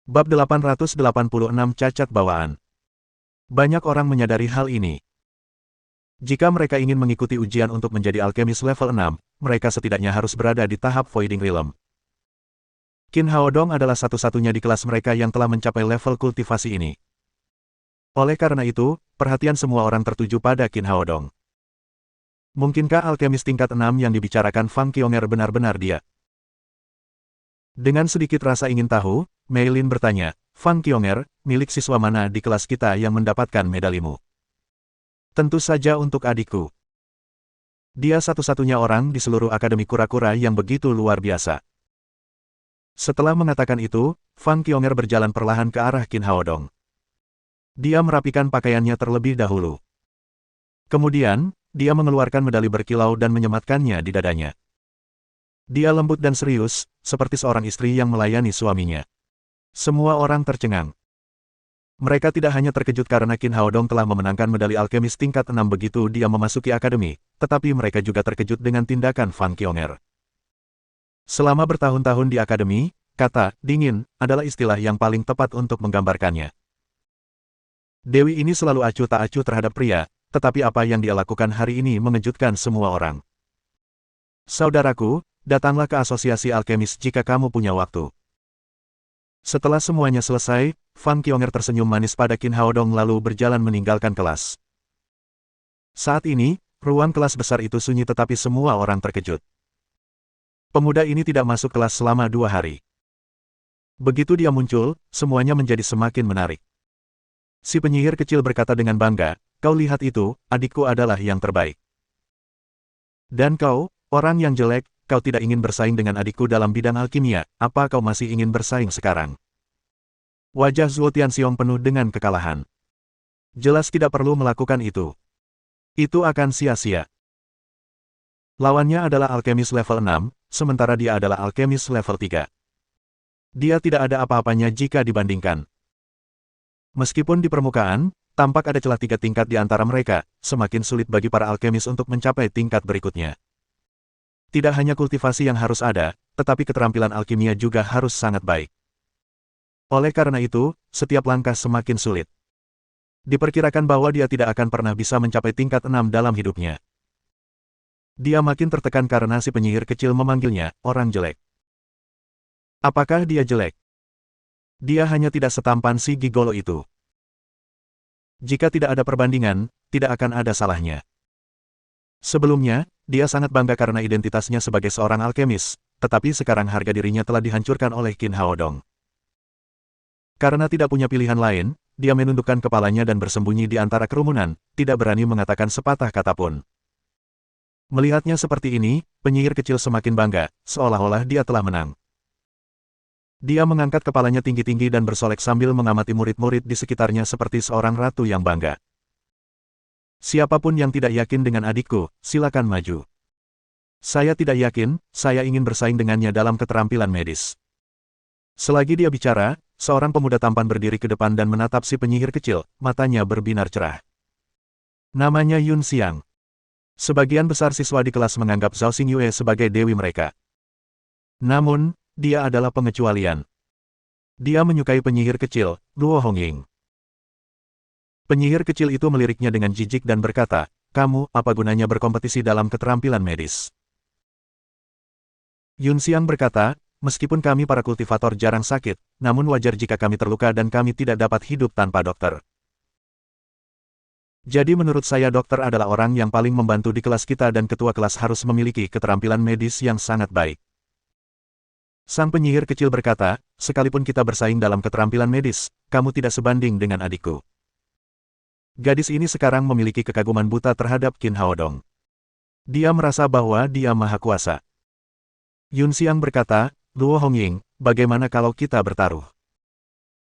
Bab 886 Cacat Bawaan. Banyak orang menyadari hal ini. Jika mereka ingin mengikuti ujian untuk menjadi alkemis level 6, mereka setidaknya harus berada di tahap Voiding Realm. Qin Haodong adalah satu-satunya di kelas mereka yang telah mencapai level kultivasi ini. Oleh karena itu, perhatian semua orang tertuju pada Qin Haodong. Mungkinkah alkemis tingkat 6 yang dibicarakan Fang Qionger benar-benar dia? Dengan sedikit rasa ingin tahu, Mei Lin bertanya, Fang Qionger, milik siswa mana di kelas kita yang mendapatkan medalimu? Tentu saja untuk adikku. Dia satu-satunya orang di seluruh Akademi Kura-Kura yang begitu luar biasa. Setelah mengatakan itu, Fang Qionger berjalan perlahan ke arah Qin Haodong. Dia merapikan pakaiannya terlebih dahulu. Kemudian, dia mengeluarkan medali berkilau dan menyematkannya di dadanya. Dia lembut dan serius, seperti seorang istri yang melayani suaminya. Semua orang tercengang. Mereka tidak hanya terkejut karena Qin Haodong telah memenangkan medali alkemis tingkat 6 begitu dia memasuki akademi, tetapi mereka juga terkejut dengan tindakan Fang Qionger. Selama bertahun-tahun di akademi, kata "dingin" adalah istilah yang paling tepat untuk menggambarkannya. Dewi ini selalu acuh tak acuh terhadap pria, tetapi apa yang dia lakukan hari ini mengejutkan semua orang. Saudaraku, datanglah ke asosiasi alkemis jika kamu punya waktu. Setelah semuanya selesai, Fang Qionger tersenyum manis pada Qin Haodong lalu berjalan meninggalkan kelas. Saat ini, ruang kelas besar itu sunyi tetapi semua orang terkejut. Pemuda ini tidak masuk kelas selama 2 hari. Begitu dia muncul, semuanya menjadi semakin menarik. Si penyihir kecil berkata dengan bangga, kau lihat itu, adikku adalah yang terbaik. Dan kau, orang yang jelek, kau tidak ingin bersaing dengan adikku dalam bidang alkimia, apa kau masih ingin bersaing sekarang? Wajah Zhuo Tianxiong penuh dengan kekalahan. Jelas tidak perlu melakukan itu. Itu akan sia-sia. Lawannya adalah alkemis level 6, sementara dia adalah alkemis level 3. Dia tidak ada apa-apanya jika dibandingkan. Meskipun di permukaan, tampak ada celah 3 tingkat di antara mereka, semakin sulit bagi para alkemis untuk mencapai tingkat berikutnya. Tidak hanya kultivasi yang harus ada, tetapi keterampilan alkimia juga harus sangat baik. Oleh karena itu, setiap langkah semakin sulit. Diperkirakan bahwa dia tidak akan pernah bisa mencapai tingkat 6 dalam hidupnya. Dia makin tertekan karena si penyihir kecil memanggilnya, orang jelek. Apakah dia jelek? Dia hanya tidak setampan si gigolo itu. Jika tidak ada perbandingan, tidak akan ada salahnya. Sebelumnya, dia sangat bangga karena identitasnya sebagai seorang alkemis, tetapi sekarang harga dirinya telah dihancurkan oleh Qin Haodong. Karena tidak punya pilihan lain, dia menundukkan kepalanya dan bersembunyi di antara kerumunan, tidak berani mengatakan sepatah kata pun. Melihatnya seperti ini, penyihir kecil semakin bangga, seolah-olah dia telah menang. Dia mengangkat kepalanya tinggi-tinggi dan bersolek sambil mengamati murid-murid di sekitarnya seperti seorang ratu yang bangga. Siapapun yang tidak yakin dengan adikku, silakan maju. Saya tidak yakin, saya ingin bersaing dengannya dalam keterampilan medis. Selagi dia bicara, seorang pemuda tampan berdiri ke depan dan menatap si penyihir kecil, matanya berbinar cerah. Namanya Yun Xiang. Sebagian besar siswa di kelas menganggap Zhao Xingyue sebagai dewi mereka. Namun, dia adalah pengecualian. Dia menyukai penyihir kecil, Luo Hongying. Penyihir kecil itu meliriknya dengan jijik dan berkata, kamu, apa gunanya berkompetisi dalam keterampilan medis? Yun Xiang berkata, meskipun kami para kultivator jarang sakit, namun wajar jika kami terluka dan kami tidak dapat hidup tanpa dokter. Jadi menurut saya dokter adalah orang yang paling membantu di kelas kita dan ketua kelas harus memiliki keterampilan medis yang sangat baik. Sang penyihir kecil berkata, sekalipun kita bersaing dalam keterampilan medis, kamu tidak sebanding dengan adikku. Gadis ini sekarang memiliki kekaguman buta terhadap Qin Haodong. Dia merasa bahwa dia maha kuasa. Yun Xiang berkata, Luo Hongying, bagaimana kalau kita bertaruh?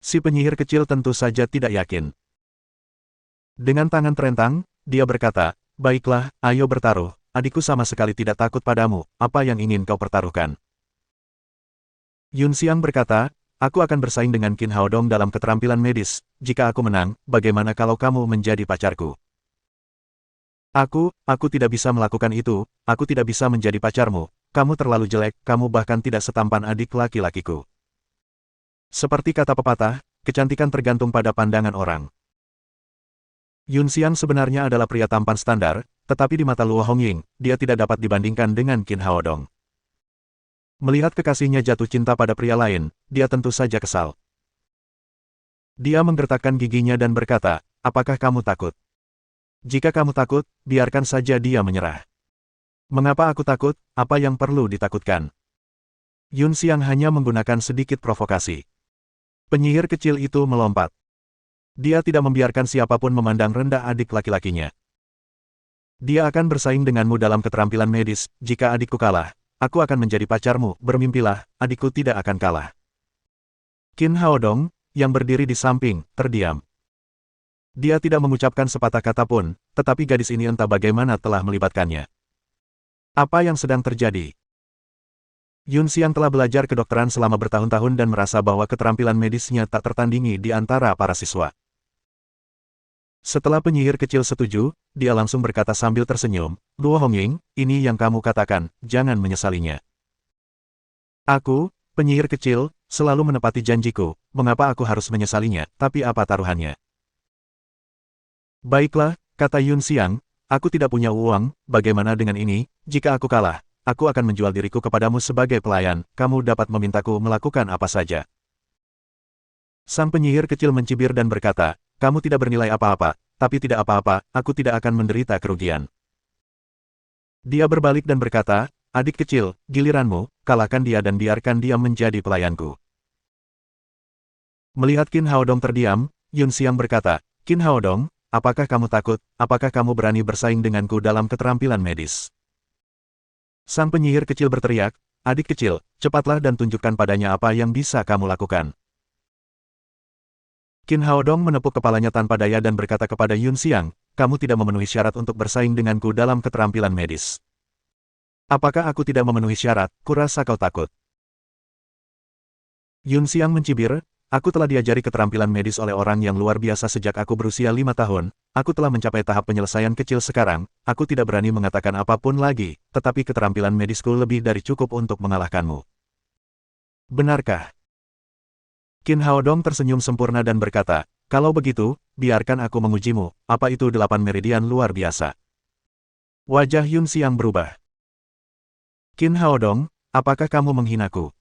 Si penyihir kecil tentu saja tidak yakin. Dengan tangan terentang, dia berkata, baiklah, ayo bertaruh, adikku sama sekali tidak takut padamu, apa yang ingin kau pertaruhkan? Yun Xiang berkata, aku akan bersaing dengan Qin Haodong dalam keterampilan medis, jika aku menang, bagaimana kalau kamu menjadi pacarku? Aku tidak bisa melakukan itu, aku tidak bisa menjadi pacarmu, kamu terlalu jelek, kamu bahkan tidak setampan adik laki-lakiku. Seperti kata pepatah, kecantikan tergantung pada pandangan orang. Yun Xiang sebenarnya adalah pria tampan standar, tetapi di mata Luo Hongying, dia tidak dapat dibandingkan dengan Qin Haodong. Melihat kekasihnya jatuh cinta pada pria lain, dia tentu saja kesal. Dia menggertakkan giginya dan berkata, apakah kamu takut? Jika kamu takut, biarkan saja dia menyerah. Mengapa aku takut, apa yang perlu ditakutkan? Yun Xiang hanya menggunakan sedikit provokasi. Penyihir kecil itu melompat. Dia tidak membiarkan siapapun memandang rendah adik laki-lakinya. Dia akan bersaing denganmu dalam keterampilan medis, jika adikku kalah, aku akan menjadi pacarmu, bermimpilah, adikku tidak akan kalah. Qin Haodong, yang berdiri di samping, terdiam. Dia tidak mengucapkan sepatah kata pun, tetapi gadis ini entah bagaimana telah melibatkannya. Apa yang sedang terjadi? Yun Xiang telah belajar kedokteran selama bertahun-tahun dan merasa bahwa keterampilan medisnya tak tertandingi di antara para siswa. Setelah penyihir kecil setuju, dia langsung berkata sambil tersenyum, Luo Hongying, ini yang kamu katakan, jangan menyesalinya. Aku, penyihir kecil, selalu menepati janjiku, mengapa aku harus menyesalinya, tapi apa taruhannya? Baiklah, kata Yun Xiang, aku tidak punya uang, bagaimana dengan ini, jika aku kalah? Aku akan menjual diriku kepadamu sebagai pelayan, kamu dapat memintaku melakukan apa saja. Sang penyihir kecil mencibir dan berkata, kamu tidak bernilai apa-apa, tapi tidak apa-apa, aku tidak akan menderita kerugian. Dia berbalik dan berkata, adik kecil, giliranmu, kalahkan dia dan biarkan dia menjadi pelayanku. Melihat Qin Haodong terdiam, Yun Xiang berkata, Qin Haodong, apakah kamu takut, apakah kamu berani bersaing denganku dalam keterampilan medis? Sang penyihir kecil berteriak, adik kecil, cepatlah dan tunjukkan padanya apa yang bisa kamu lakukan. Qin Haodong menepuk kepalanya tanpa daya dan berkata kepada Yun Xiang, kamu tidak memenuhi syarat untuk bersaing denganku dalam keterampilan medis. Apakah aku tidak memenuhi syarat, kurasa kau takut. Yun Xiang mencibir, aku telah diajari keterampilan medis oleh orang yang luar biasa sejak aku berusia 5 tahun, aku telah mencapai tahap penyelesaian kecil sekarang, aku tidak berani mengatakan apapun lagi, tetapi keterampilan medisku lebih dari cukup untuk mengalahkanmu. Benarkah? Qin Haodong tersenyum sempurna dan berkata, kalau begitu, biarkan aku mengujimu, apa itu 8 meridian luar biasa? Wajah Yun Xiang berubah. Qin Haodong, apakah kamu menghinaku?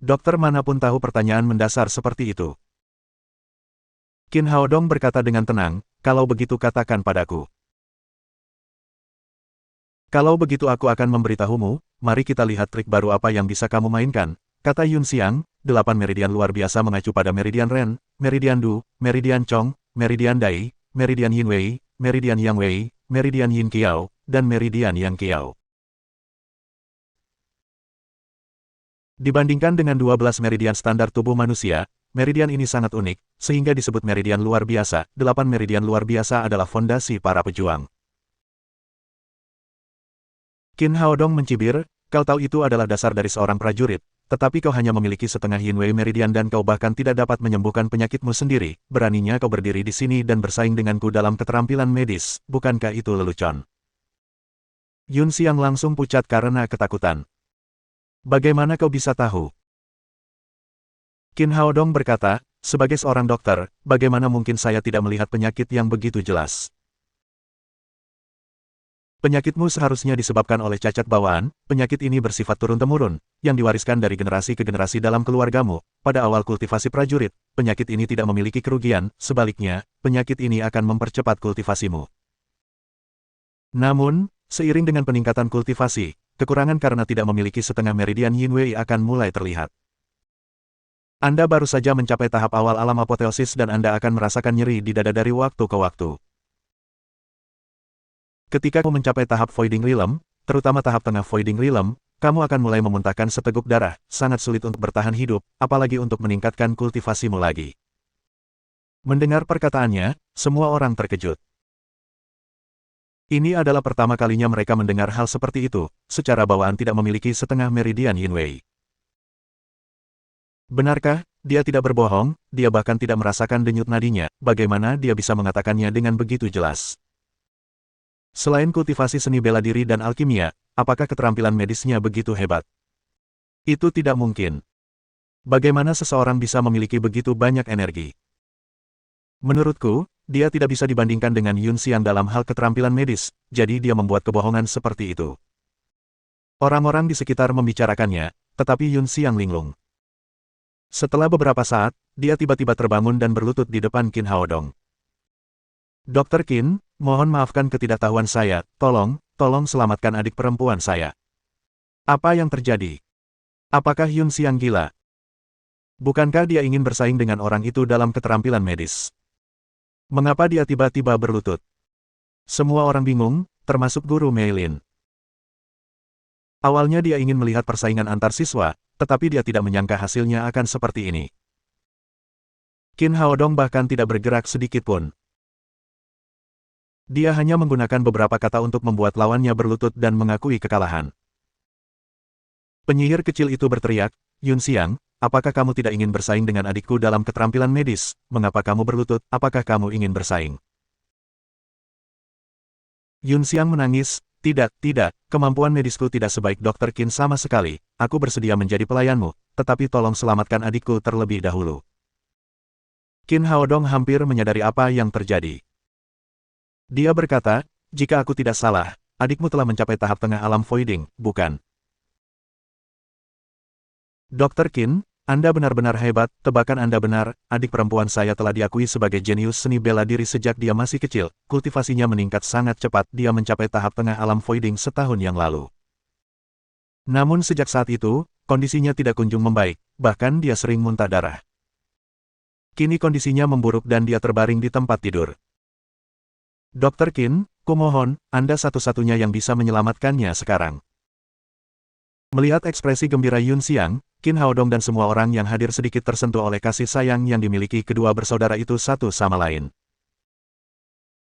Dokter manapun tahu pertanyaan mendasar seperti itu. Qin Haodong berkata dengan tenang, kalau begitu katakan padaku. Kalau begitu aku akan memberitahumu, mari kita lihat trik baru apa yang bisa kamu mainkan, kata Yun Xiang, 8 meridian luar biasa mengacu pada meridian Ren, meridian Du, meridian Chong, meridian Dai, meridian Yin Wei, meridian Yang Wei, meridian Yin Qiao, dan meridian Yang Qiao. Dibandingkan dengan 12 meridian standar tubuh manusia, meridian ini sangat unik, sehingga disebut meridian luar biasa. 8 meridian luar biasa adalah fondasi para pejuang. Qin Haodong mencibir, kau tahu itu adalah dasar dari seorang prajurit, tetapi kau hanya memiliki setengah Yin Wei meridian dan kau bahkan tidak dapat menyembuhkan penyakitmu sendiri. Beraninya kau berdiri di sini dan bersaing denganku dalam keterampilan medis, bukankah itu lelucon? Yun Xiang langsung pucat karena ketakutan. Bagaimana kau bisa tahu? Qin Haodong berkata, sebagai seorang dokter, bagaimana mungkin saya tidak melihat penyakit yang begitu jelas? Penyakitmu seharusnya disebabkan oleh cacat bawaan, penyakit ini bersifat turun-temurun, yang diwariskan dari generasi ke generasi dalam keluargamu. Pada awal kultivasi prajurit, penyakit ini tidak memiliki kerugian, sebaliknya, penyakit ini akan mempercepat kultivasimu. Namun, seiring dengan peningkatan kultivasi, kekurangan karena tidak memiliki setengah meridian Yin Wei akan mulai terlihat. Anda baru saja mencapai tahap awal alam apoteosis dan Anda akan merasakan nyeri di dada dari waktu ke waktu. Ketika kamu mencapai tahap Voiding Realm, terutama tahap tengah Voiding Realm, kamu akan mulai memuntahkan seteguk darah, sangat sulit untuk bertahan hidup, apalagi untuk meningkatkan kultivasimu lagi. Mendengar perkataannya, semua orang terkejut. Ini adalah pertama kalinya mereka mendengar hal seperti itu, secara bawaan tidak memiliki setengah meridian Yin Wei. Benarkah, dia tidak berbohong, dia bahkan tidak merasakan denyut nadinya, bagaimana dia bisa mengatakannya dengan begitu jelas? Selain kultivasi seni bela diri dan alkimia, apakah keterampilan medisnya begitu hebat? Itu tidak mungkin. Bagaimana seseorang bisa memiliki begitu banyak energi? Menurutku, dia tidak bisa dibandingkan dengan Yun Xiang dalam hal keterampilan medis, jadi dia membuat kebohongan seperti itu. Orang-orang di sekitar membicarakannya, tetapi Yun Xiang linglung. Setelah beberapa saat, dia tiba-tiba terbangun dan berlutut di depan Qin Haodong. Dokter Qin, mohon maafkan ketidaktahuan saya, tolong selamatkan adik perempuan saya. Apa yang terjadi? Apakah Yun Xiang gila? Bukankah dia ingin bersaing dengan orang itu dalam keterampilan medis? Mengapa dia tiba-tiba berlutut? Semua orang bingung, termasuk guru Mei Lin. Awalnya dia ingin melihat persaingan antar siswa, tetapi dia tidak menyangka hasilnya akan seperti ini. Qin Haodong bahkan tidak bergerak sedikit pun. Dia hanya menggunakan beberapa kata untuk membuat lawannya berlutut dan mengakui kekalahan. Penyihir kecil itu berteriak, Yun Xiang, apakah kamu tidak ingin bersaing dengan adikku dalam keterampilan medis? Mengapa kamu berlutut? Apakah kamu ingin bersaing? Yun Xiang menangis, tidak, kemampuan medisku tidak sebaik Dr. Qin sama sekali, aku bersedia menjadi pelayanmu, tetapi tolong selamatkan adikku terlebih dahulu. Qin Haodong hampir menyadari apa yang terjadi. Dia berkata, jika aku tidak salah, adikmu telah mencapai tahap tengah alam voiding, bukan? Dr. Qin, Anda benar-benar hebat, tebakan Anda benar, adik perempuan saya telah diakui sebagai jenius seni bela diri sejak dia masih kecil, kultivasinya meningkat sangat cepat, dia mencapai tahap tengah alam voiding setahun yang lalu. Namun sejak saat itu, kondisinya tidak kunjung membaik, bahkan dia sering muntah darah. Kini kondisinya memburuk dan dia terbaring di tempat tidur. Dr. Qin, kumohon, Anda satu-satunya yang bisa menyelamatkannya sekarang. Melihat ekspresi gembira Yun Xiang, Qin Haodong dan semua orang yang hadir sedikit tersentuh oleh kasih sayang yang dimiliki kedua bersaudara itu satu sama lain.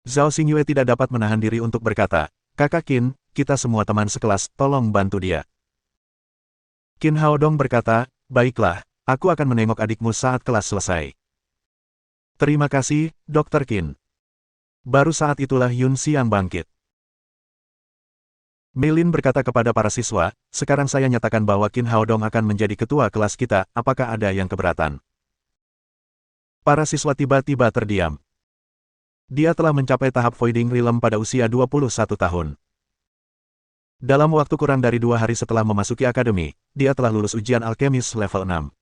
Zhao Xingyue tidak dapat menahan diri untuk berkata, Kakak Qin, kita semua teman sekelas, tolong bantu dia. Qin Haodong berkata, baiklah, aku akan menengok adikmu saat kelas selesai. Terima kasih, Dr. Qin. Baru saat itulah Yun Xiang bangkit. Mei Lin berkata kepada para siswa, sekarang saya nyatakan bahwa Qin Haodong akan menjadi ketua kelas kita, apakah ada yang keberatan? Para siswa tiba-tiba terdiam. Dia telah mencapai tahap Voiding Realm pada usia 21 tahun. Dalam waktu kurang dari 2 hari setelah memasuki akademi, dia telah lulus ujian alkemis level 6.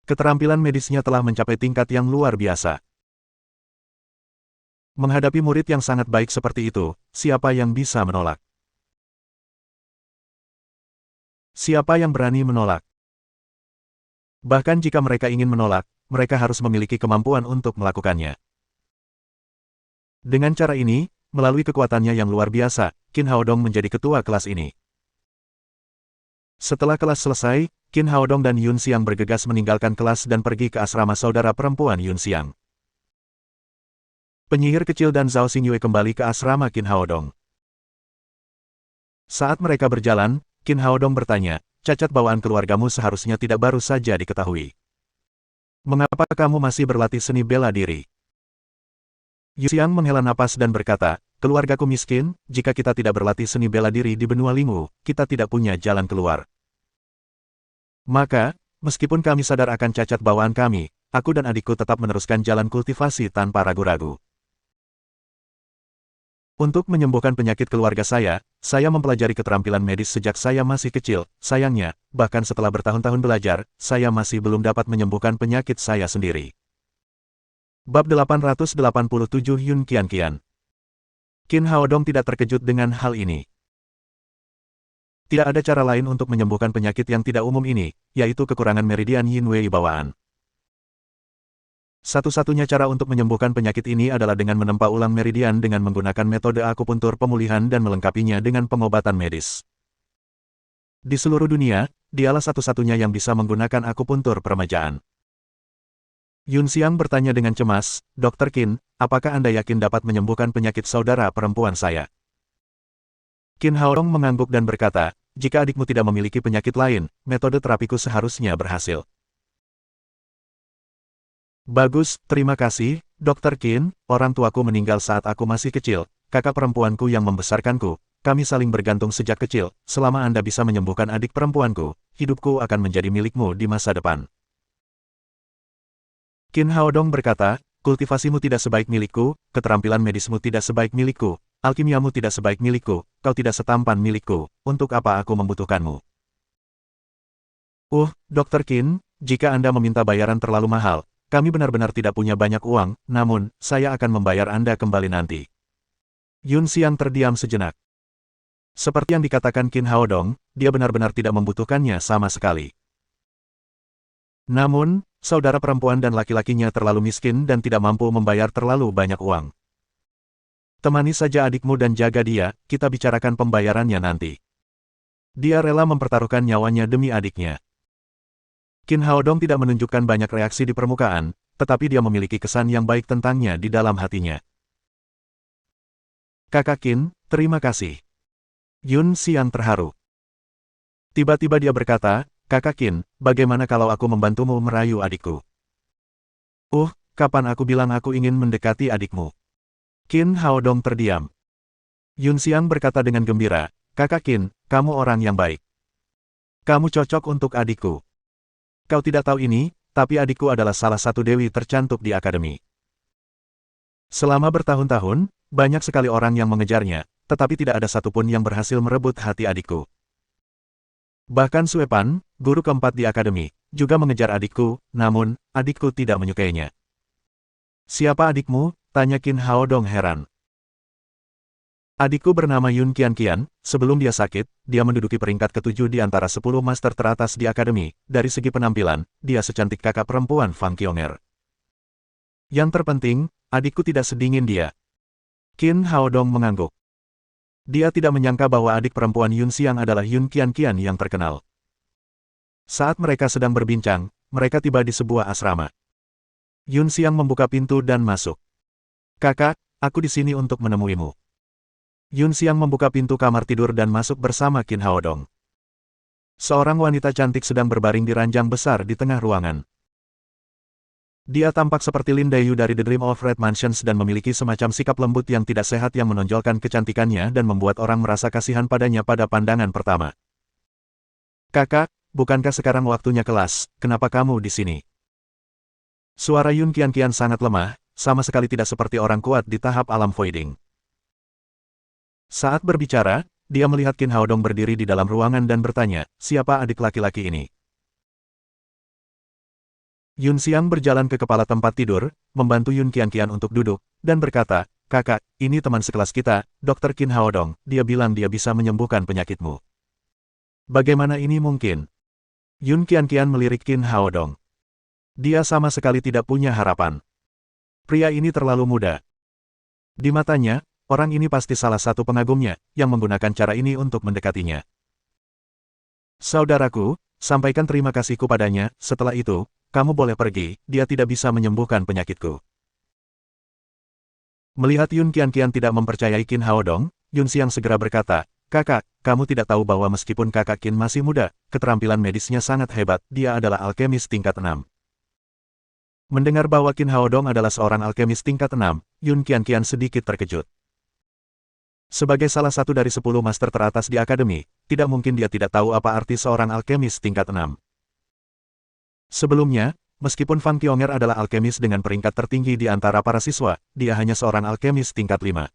Keterampilan medisnya telah mencapai tingkat yang luar biasa. Menghadapi murid yang sangat baik seperti itu, siapa yang bisa menolak? Siapa yang berani menolak? Bahkan jika mereka ingin menolak, mereka harus memiliki kemampuan untuk melakukannya. Dengan cara ini, melalui kekuatannya yang luar biasa, Qin Haodong menjadi ketua kelas ini. Setelah kelas selesai, Qin Haodong dan Yun Xiang bergegas meninggalkan kelas dan pergi ke asrama saudara perempuan Yun Xiang. Penyihir kecil dan Zhao Xingyue kembali ke asrama Qin Haodong. Saat mereka berjalan, Qin Haodong bertanya, cacat bawaan keluargamu seharusnya tidak baru saja diketahui. Mengapa kamu masih berlatih seni bela diri? Yu Xiang menghela napas dan berkata, keluargaku miskin, jika kita tidak berlatih seni bela diri di benua Lingu, kita tidak punya jalan keluar. Maka, meskipun kami sadar akan cacat bawaan kami, aku dan adikku tetap meneruskan jalan kultivasi tanpa ragu-ragu. Untuk menyembuhkan penyakit keluarga saya mempelajari keterampilan medis sejak saya masih kecil. Sayangnya, bahkan setelah bertahun-tahun belajar, saya masih belum dapat menyembuhkan penyakit saya sendiri. Bab 887 Yun Qian. Qin Haodong tidak terkejut dengan hal ini. Tidak ada cara lain untuk menyembuhkan penyakit yang tidak umum ini, yaitu kekurangan meridian Yin Wei bawaan. Satu-satunya cara untuk menyembuhkan penyakit ini adalah dengan menempa ulang meridian dengan menggunakan metode akupuntur pemulihan dan melengkapinya dengan pengobatan medis. Di seluruh dunia, dialah satu-satunya yang bisa menggunakan akupuntur permajaan. Yun Xiang bertanya dengan cemas, Dr. Qin, apakah Anda yakin dapat menyembuhkan penyakit saudara perempuan saya? Qin Haodong mengangguk dan berkata, jika adikmu tidak memiliki penyakit lain, metode terapiku seharusnya berhasil. Bagus, terima kasih, Dr. Qin, orang tuaku meninggal saat aku masih kecil, kakak perempuanku yang membesarkanku, kami saling bergantung sejak kecil, selama Anda bisa menyembuhkan adik perempuanku, hidupku akan menjadi milikmu di masa depan. Qin Haodong berkata, kultivasimu tidak sebaik milikku, keterampilan medismu tidak sebaik milikku, alkimiamu tidak sebaik milikku, kau tidak setampan milikku, untuk apa aku membutuhkanmu? Dr. Qin, jika Anda meminta bayaran terlalu mahal, kami benar-benar tidak punya banyak uang, namun, saya akan membayar Anda kembali nanti. Yun Xiang terdiam sejenak. Seperti yang dikatakan Qin Haodong, dia benar-benar tidak membutuhkannya sama sekali. Namun, saudara perempuan dan laki-lakinya terlalu miskin dan tidak mampu membayar terlalu banyak uang. Temani saja adikmu dan jaga dia, kita bicarakan pembayarannya nanti. Dia rela mempertaruhkan nyawanya demi adiknya. Qin Haodong tidak menunjukkan banyak reaksi di permukaan, tetapi dia memiliki kesan yang baik tentangnya di dalam hatinya. Kakak Qin, terima kasih. Yun Xiang terharu. Tiba-tiba dia berkata, Kakak Qin, bagaimana kalau aku membantumu merayu adikku? Kapan aku bilang aku ingin mendekati adikmu? Qin Haodong terdiam. Yun Xiang berkata dengan gembira, Kakak Qin, kamu orang yang baik. Kamu cocok untuk adikku. Kau tidak tahu ini, tapi adikku adalah salah satu dewi tercantik di akademi. Selama bertahun-tahun, banyak sekali orang yang mengejarnya, tetapi tidak ada satupun yang berhasil merebut hati adikku. Bahkan Sue Pan, guru keempat di akademi, juga mengejar adikku, namun, adikku tidak menyukainya. Siapa adikmu? Tanya Qin Haodong heran. Adikku bernama Yun Qianqian, sebelum dia sakit, dia menduduki peringkat ke-7 di antara 10 master teratas di akademi, dari segi penampilan, dia secantik kakak perempuan Fang Qionger. Yang terpenting, adikku tidak sedingin dia. Qin Haodong mengangguk. Dia tidak menyangka bahwa adik perempuan Yun Xiang adalah Yun Qianqian yang terkenal. Saat mereka sedang berbincang, mereka tiba di sebuah asrama. Yun Xiang membuka pintu dan masuk. Kakak, aku di sini untuk menemuimu. Yun Xiang membuka pintu kamar tidur dan masuk bersama Qin Haodong. Seorang wanita cantik sedang berbaring di ranjang besar di tengah ruangan. Dia tampak seperti Lin Dayu dari The Dream of Red Mansions dan memiliki semacam sikap lembut yang tidak sehat yang menonjolkan kecantikannya dan membuat orang merasa kasihan padanya pada pandangan pertama. Kakak, bukankah sekarang waktunya kelas, kenapa kamu di sini? Suara Yun Qianqian sangat lemah, sama sekali tidak seperti orang kuat di tahap alam voiding. Saat berbicara, dia melihat Qin Haodong berdiri di dalam ruangan dan bertanya, siapa adik laki-laki ini? Yun Xiang berjalan ke kepala tempat tidur, membantu Yun Qianqian untuk duduk, dan berkata, Kakak, ini teman sekelas kita, Dr. Qin Haodong, dia bilang dia bisa menyembuhkan penyakitmu. Bagaimana ini mungkin? Yun Qianqian melirik Qin Haodong. Dia sama sekali tidak punya harapan. Pria ini terlalu muda. Di matanya, orang ini pasti salah satu pengagumnya, yang menggunakan cara ini untuk mendekatinya. Saudaraku, sampaikan terima kasihku padanya, setelah itu, kamu boleh pergi, dia tidak bisa menyembuhkan penyakitku. Melihat Yun Qianqian tidak mempercayai Qin Haodong, Yun Xiang segera berkata, Kakak, kamu tidak tahu bahwa meskipun kakak Qin masih muda, keterampilan medisnya sangat hebat, dia adalah alkemis tingkat 6. Mendengar bahwa Qin Haodong adalah seorang alkemis tingkat 6, Yun Qianqian sedikit terkejut. Sebagai salah satu dari 10 master teratas di akademi, tidak mungkin dia tidak tahu apa arti seorang alkemis tingkat 6. Sebelumnya, meskipun Fang Qionger adalah alkemis dengan peringkat tertinggi di antara para siswa, dia hanya seorang alkemis tingkat 5.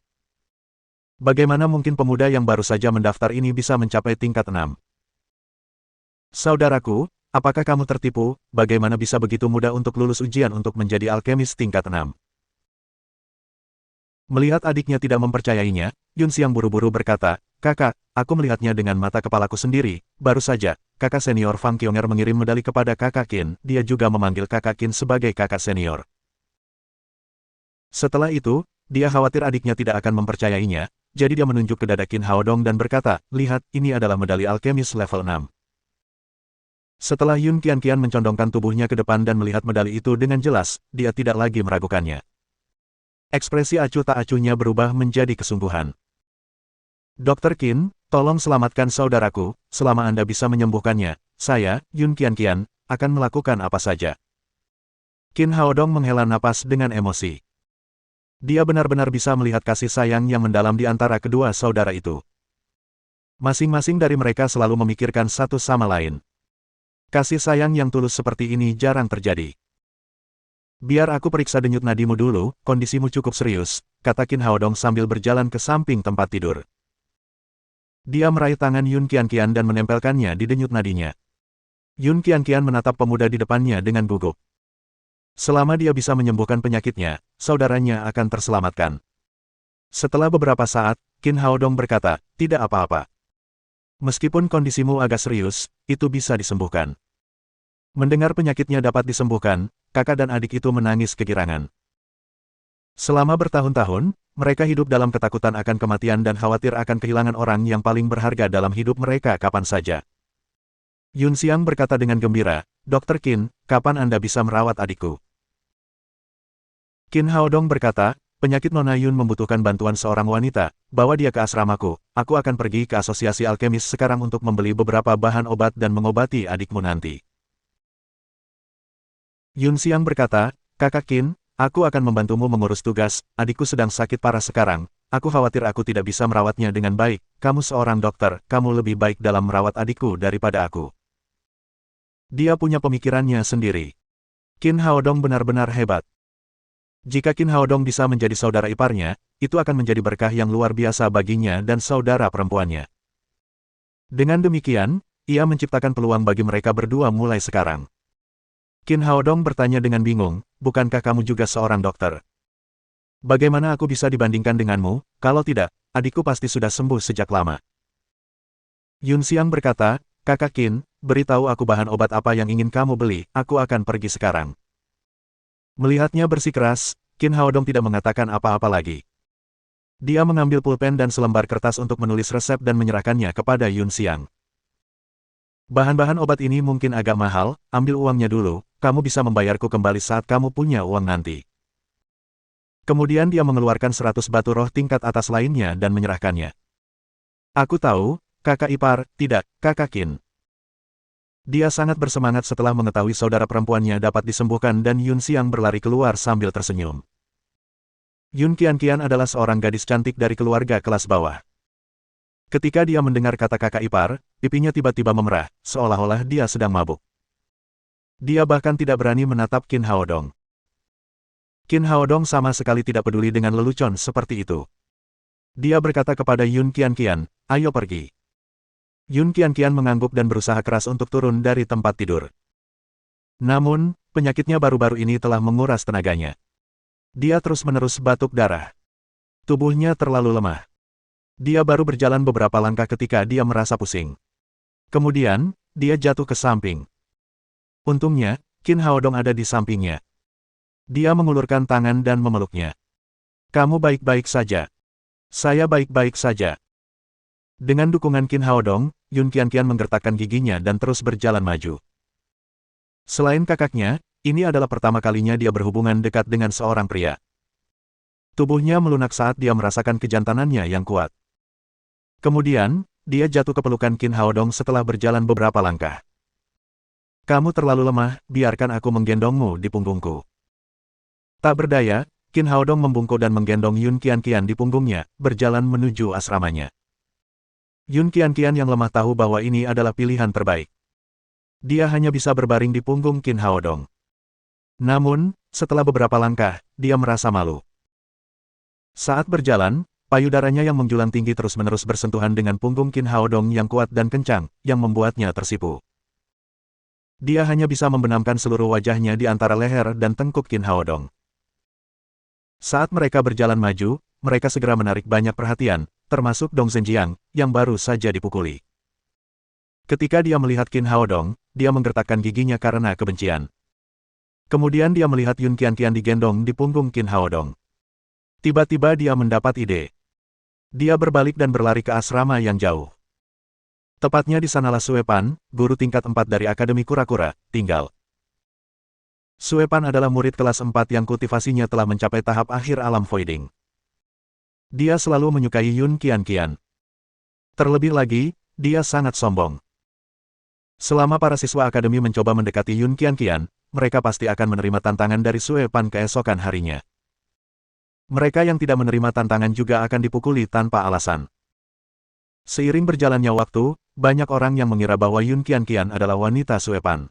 Bagaimana mungkin pemuda yang baru saja mendaftar ini bisa mencapai tingkat 6? Saudaraku, apakah kamu tertipu? Bagaimana bisa begitu mudah untuk lulus ujian untuk menjadi alkemis tingkat 6? Melihat adiknya tidak mempercayainya, Yun Xiang buru-buru berkata, Kakak, aku melihatnya dengan mata kepalaku sendiri, baru saja, kakak senior Fang Qionger mengirim medali kepada kakak Qin, dia juga memanggil kakak Qin sebagai kakak senior. Setelah itu, dia khawatir adiknya tidak akan mempercayainya, jadi dia menunjuk ke dada Qin Haodong dan berkata, lihat, ini adalah medali alkemis level 6. Setelah Yun Qianqian mencondongkan tubuhnya ke depan dan melihat medali itu dengan jelas, dia tidak lagi meragukannya. Ekspresi acuh tak acuhnya berubah menjadi kesungguhan. Dr. Qin, tolong selamatkan saudaraku, selama Anda bisa menyembuhkannya, saya, Yun Qianqian, akan melakukan apa saja. Qin Haodong menghela napas dengan emosi. Dia benar-benar bisa melihat kasih sayang yang mendalam di antara kedua saudara itu. Masing-masing dari mereka selalu memikirkan satu sama lain. Kasih sayang yang tulus seperti ini jarang terjadi. Biar aku periksa denyut nadimu dulu, kondisimu cukup serius, kata Qin Haodong sambil berjalan ke samping tempat tidur. Dia meraih tangan Yun Qianqian dan menempelkannya di denyut nadinya. Yun Qianqian menatap pemuda di depannya dengan gugup. Selama dia bisa menyembuhkan penyakitnya, saudaranya akan terselamatkan. Setelah beberapa saat, Qin Haodong berkata, tidak apa-apa. Meskipun kondisimu agak serius, itu bisa disembuhkan. Mendengar penyakitnya dapat disembuhkan, kakak dan adik itu menangis kegirangan. Selama bertahun-tahun, mereka hidup dalam ketakutan akan kematian dan khawatir akan kehilangan orang yang paling berharga dalam hidup mereka kapan saja. Yun Xiang berkata dengan gembira, Dr. Qin, kapan Anda bisa merawat adikku? Qin Haodong berkata, penyakit Nona Yun membutuhkan bantuan seorang wanita, bawa dia ke asramaku, aku akan pergi ke asosiasi alkemis sekarang untuk membeli beberapa bahan obat dan mengobati adikmu nanti. Yun Xiang berkata, Kakak Qin, aku akan membantumu mengurus tugas, adikku sedang sakit parah sekarang, aku khawatir aku tidak bisa merawatnya dengan baik, kamu seorang dokter, kamu lebih baik dalam merawat adikku daripada aku. Dia punya pemikirannya sendiri. Qin Haodong benar-benar hebat. Jika Qin Haodong bisa menjadi saudara iparnya, itu akan menjadi berkah yang luar biasa baginya dan saudara perempuannya. Dengan demikian, ia menciptakan peluang bagi mereka berdua mulai sekarang. Qin Haodong bertanya dengan bingung, bukankah kamu juga seorang dokter? Bagaimana aku bisa dibandingkan denganmu, kalau tidak, adikku pasti sudah sembuh sejak lama. Yun Xiang berkata, Kakak Qin, beritahu aku bahan obat apa yang ingin kamu beli, aku akan pergi sekarang. Melihatnya bersikeras, Qin Haodong tidak mengatakan apa-apa lagi. Dia mengambil pulpen dan selembar kertas untuk menulis resep dan menyerahkannya kepada Yun Xiang. Bahan-bahan obat ini mungkin agak mahal, ambil uangnya dulu, kamu bisa membayarku kembali saat kamu punya uang nanti. Kemudian dia mengeluarkan 100 batu roh tingkat atas lainnya dan menyerahkannya. Aku tahu, kakak ipar, tidak, kakak Qin. Dia sangat bersemangat setelah mengetahui saudara perempuannya dapat disembuhkan dan Yun Xiang berlari keluar sambil tersenyum. Yun Qianqian adalah seorang gadis cantik dari keluarga kelas bawah. Ketika dia mendengar kata kakak ipar, pipinya tiba-tiba memerah, seolah-olah dia sedang mabuk. Dia bahkan tidak berani menatap Qin Haodong. Qin Haodong sama sekali tidak peduli dengan lelucon seperti itu. Dia berkata kepada Yun Qianqian, ayo pergi. Yun Qianqian mengangguk dan berusaha keras untuk turun dari tempat tidur. Namun, penyakitnya baru-baru ini telah menguras tenaganya. Dia terus-menerus batuk darah. Tubuhnya terlalu lemah. Dia baru berjalan beberapa langkah ketika dia merasa pusing. Kemudian, dia jatuh ke samping. Untungnya, Qin Haodong ada di sampingnya. Dia mengulurkan tangan dan memeluknya. Kamu baik-baik saja. Saya baik-baik saja. Dengan dukungan Qin Haodong, Yun Qianqian menggertakkan giginya dan terus berjalan maju. Selain kakaknya, ini adalah pertama kalinya dia berhubungan dekat dengan seorang pria. Tubuhnya melunak saat dia merasakan kejantanannya yang kuat. Kemudian, dia jatuh ke pelukan Qin Haodong setelah berjalan beberapa langkah. Kamu terlalu lemah, biarkan aku menggendongmu di punggungku. Tak berdaya, Qin Haodong membungkuk dan menggendong Yun Qianqian di punggungnya, berjalan menuju asramanya. Yun Qianqian yang lemah tahu bahwa ini adalah pilihan terbaik. Dia hanya bisa berbaring di punggung Qin Haodong. Namun, setelah beberapa langkah, dia merasa malu. Saat berjalan, payudaranya yang menjulang tinggi terus-menerus bersentuhan dengan punggung Qin Haodong yang kuat dan kencang, yang membuatnya tersipu. Dia hanya bisa membenamkan seluruh wajahnya di antara leher dan tengkuk Qin Haodong. Saat mereka berjalan maju, mereka segera menarik banyak perhatian, termasuk Dong Zhenjiang, yang baru saja dipukuli. Ketika dia melihat Qin Haodong, dia menggertakkan giginya karena kebencian. Kemudian dia melihat Yun Qianqian digendong di punggung Qin Haodong. Tiba-tiba dia mendapat ide. Dia berbalik dan berlari ke asrama yang jauh. Tepatnya di sanalah Sue Pan, guru tingkat 4 dari Akademi Kura-Kura, tinggal. Sue Pan adalah murid kelas 4 yang kultivasinya telah mencapai tahap akhir alam voiding. Dia selalu menyukai Yun Qianqian. Terlebih lagi, dia sangat sombong. Selama para siswa akademi mencoba mendekati Yun Qianqian, mereka pasti akan menerima tantangan dari Sue Pan keesokan harinya. Mereka yang tidak menerima tantangan juga akan dipukuli tanpa alasan. Seiring berjalannya waktu, banyak orang yang mengira bahwa Yun Qianqian adalah wanita Sue Pan.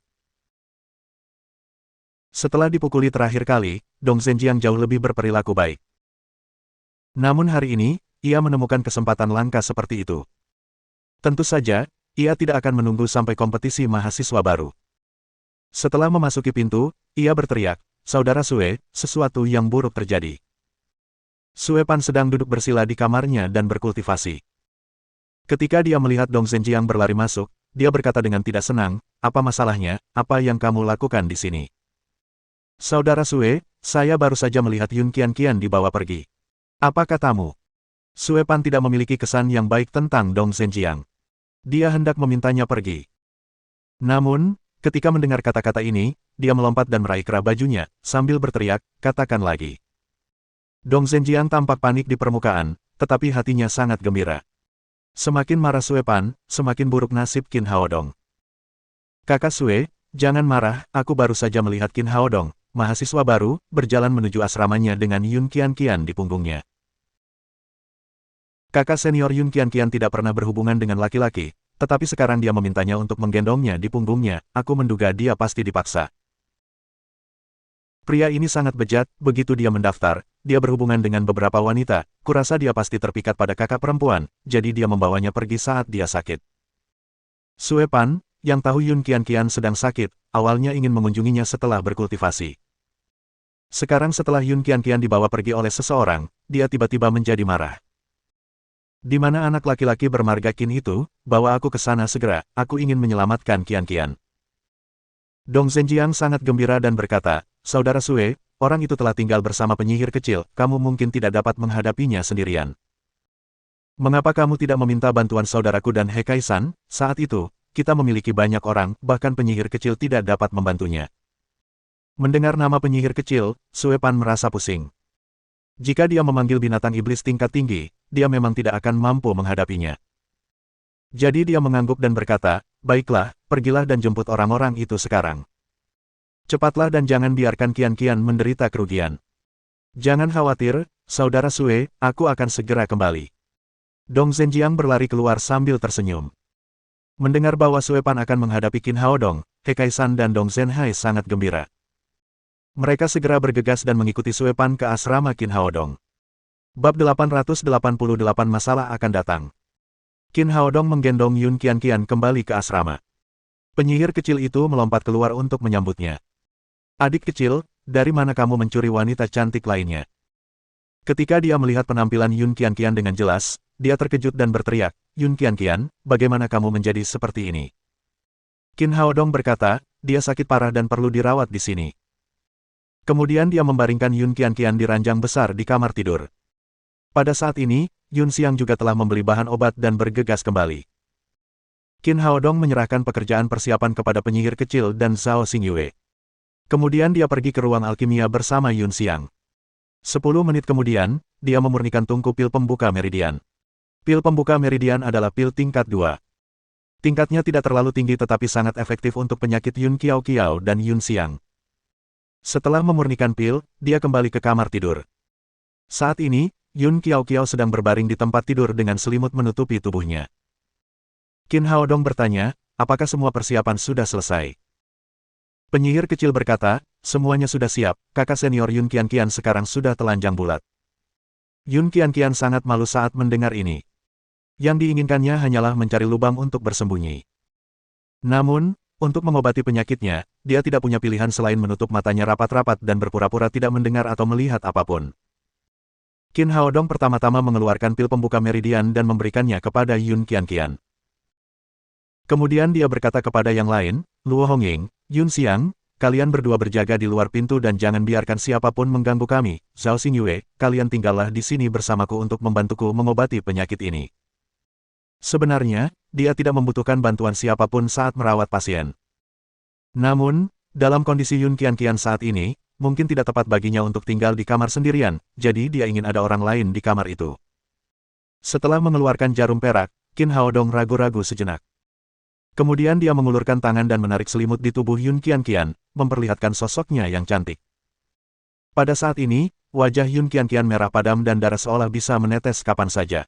Setelah dipukuli terakhir kali, Dong Zhenjiang jauh lebih berperilaku baik. Namun hari ini, ia menemukan kesempatan langka seperti itu. Tentu saja, ia tidak akan menunggu sampai kompetisi mahasiswa baru. Setelah memasuki pintu, ia berteriak, "Saudara Sue, sesuatu yang buruk terjadi." Sue Pan sedang duduk bersila di kamarnya dan berkultivasi. Ketika dia melihat Dong Zhenjiang berlari masuk, dia berkata dengan tidak senang, "Apa masalahnya, apa yang kamu lakukan di sini?" "Saudara Sue, saya baru saja melihat Yun Qianqian dibawa pergi." "Apa katamu?" Sue Pan tidak memiliki kesan yang baik tentang Dong Zhenjiang. Dia hendak memintanya pergi. Namun, ketika mendengar kata-kata ini, dia melompat dan meraih kerah bajunya, sambil berteriak, "Katakan lagi." Dong Zhenjiang tampak panik di permukaan, tetapi hatinya sangat gembira. Semakin marah Sue Pan, semakin buruk nasib Qin Haodong. "Kakak Sue, jangan marah, aku baru saja melihat Qin Haodong, mahasiswa baru, berjalan menuju asramanya dengan Yun Qianqian di punggungnya." Kakak senior Yun Qianqian tidak pernah berhubungan dengan laki-laki, tetapi sekarang dia memintanya untuk menggendongnya di punggungnya, aku menduga dia pasti dipaksa. Pria ini sangat bejat, begitu dia mendaftar, dia berhubungan dengan beberapa wanita, kurasa dia pasti terpikat pada kakak perempuan, jadi dia membawanya pergi saat dia sakit. Sue Pan, yang tahu Yun Qianqian sedang sakit, awalnya ingin mengunjunginya setelah berkultivasi. Sekarang setelah Yun Qianqian dibawa pergi oleh seseorang, dia tiba-tiba menjadi marah. "Di mana anak laki-laki bermarga Qin itu? Bawa aku ke sana segera, aku ingin menyelamatkan Qianqian." Dong Zhenjiang sangat gembira dan berkata, "Saudara Sue, orang itu telah tinggal bersama penyihir kecil, kamu mungkin tidak dapat menghadapinya sendirian. Mengapa kamu tidak meminta bantuan saudaraku dan Hekai-san? Saat itu, kita memiliki banyak orang, bahkan penyihir kecil tidak dapat membantunya." Mendengar nama penyihir kecil, Sue Pan merasa pusing. Jika dia memanggil binatang iblis tingkat tinggi, dia memang tidak akan mampu menghadapinya. Jadi dia mengangguk dan berkata, "Baiklah, pergilah dan jemput orang-orang itu sekarang. Cepatlah dan jangan biarkan Qianqian menderita kerugian." "Jangan khawatir, saudara Sue, aku akan segera kembali." Dong Zhenjiang berlari keluar sambil tersenyum. Mendengar bahwa Sue Pan akan menghadapi Qin Haodong, Hekai-san dan Dong Zhenhai sangat gembira. Mereka segera bergegas dan mengikuti Sue Pan ke asrama Qin Haodong. Bab 888 Masalah akan datang. Qin Haodong menggendong Yun Qianqian kembali ke asrama. Penyihir kecil itu melompat keluar untuk menyambutnya. "Adik kecil, dari mana kamu mencuri wanita cantik lainnya?" Ketika dia melihat penampilan Yun Qianqian dengan jelas, dia terkejut dan berteriak, "Yun Qianqian, bagaimana kamu menjadi seperti ini?" Qin Haodong berkata, "Dia sakit parah dan perlu dirawat di sini." Kemudian dia membaringkan Yun Qianqian di ranjang besar di kamar tidur. Pada saat ini, Yun Xiang juga telah membeli bahan obat dan bergegas kembali. Qin Haodong menyerahkan pekerjaan persiapan kepada penyihir kecil dan Zhao Xingyue. Kemudian dia pergi ke ruang alkimia bersama Yun Xiang. 10 menit kemudian, dia memurnikan tungku pil pembuka meridian. Pil pembuka meridian adalah pil tingkat 2. Tingkatnya tidak terlalu tinggi tetapi sangat efektif untuk penyakit Yun Qiao dan Yun Xiang. Setelah memurnikan pil, dia kembali ke kamar tidur. Saat ini, Yun Qiao sedang berbaring di tempat tidur dengan selimut menutupi tubuhnya. Qin Haodong bertanya, "Apakah semua persiapan sudah selesai?" Penyihir kecil berkata, "Semuanya sudah siap, kakak senior Yun Qianqian sekarang sudah telanjang bulat." Yun Qianqian sangat malu saat mendengar ini. Yang diinginkannya hanyalah mencari lubang untuk bersembunyi. Namun, untuk mengobati penyakitnya, dia tidak punya pilihan selain menutup matanya rapat-rapat dan berpura-pura tidak mendengar atau melihat apapun. Qin Haodong pertama-tama mengeluarkan pil pembuka meridian dan memberikannya kepada Yun Qianqian. Kemudian dia berkata kepada yang lain, "Luo Hongying, Yun Xiang, kalian berdua berjaga di luar pintu dan jangan biarkan siapapun mengganggu kami. Zhao Xingyue, kalian tinggallah di sini bersamaku untuk membantuku mengobati penyakit ini." Sebenarnya, dia tidak membutuhkan bantuan siapapun saat merawat pasien. Namun, dalam kondisi Yun Qianqian saat ini, mungkin tidak tepat baginya untuk tinggal di kamar sendirian, jadi dia ingin ada orang lain di kamar itu. Setelah mengeluarkan jarum perak, Qin Haodong ragu-ragu sejenak. Kemudian dia mengulurkan tangan dan menarik selimut di tubuh Yun Qianqian, memperlihatkan sosoknya yang cantik. Pada saat ini, wajah Yun Qianqian merah padam dan darah seolah bisa menetes kapan saja.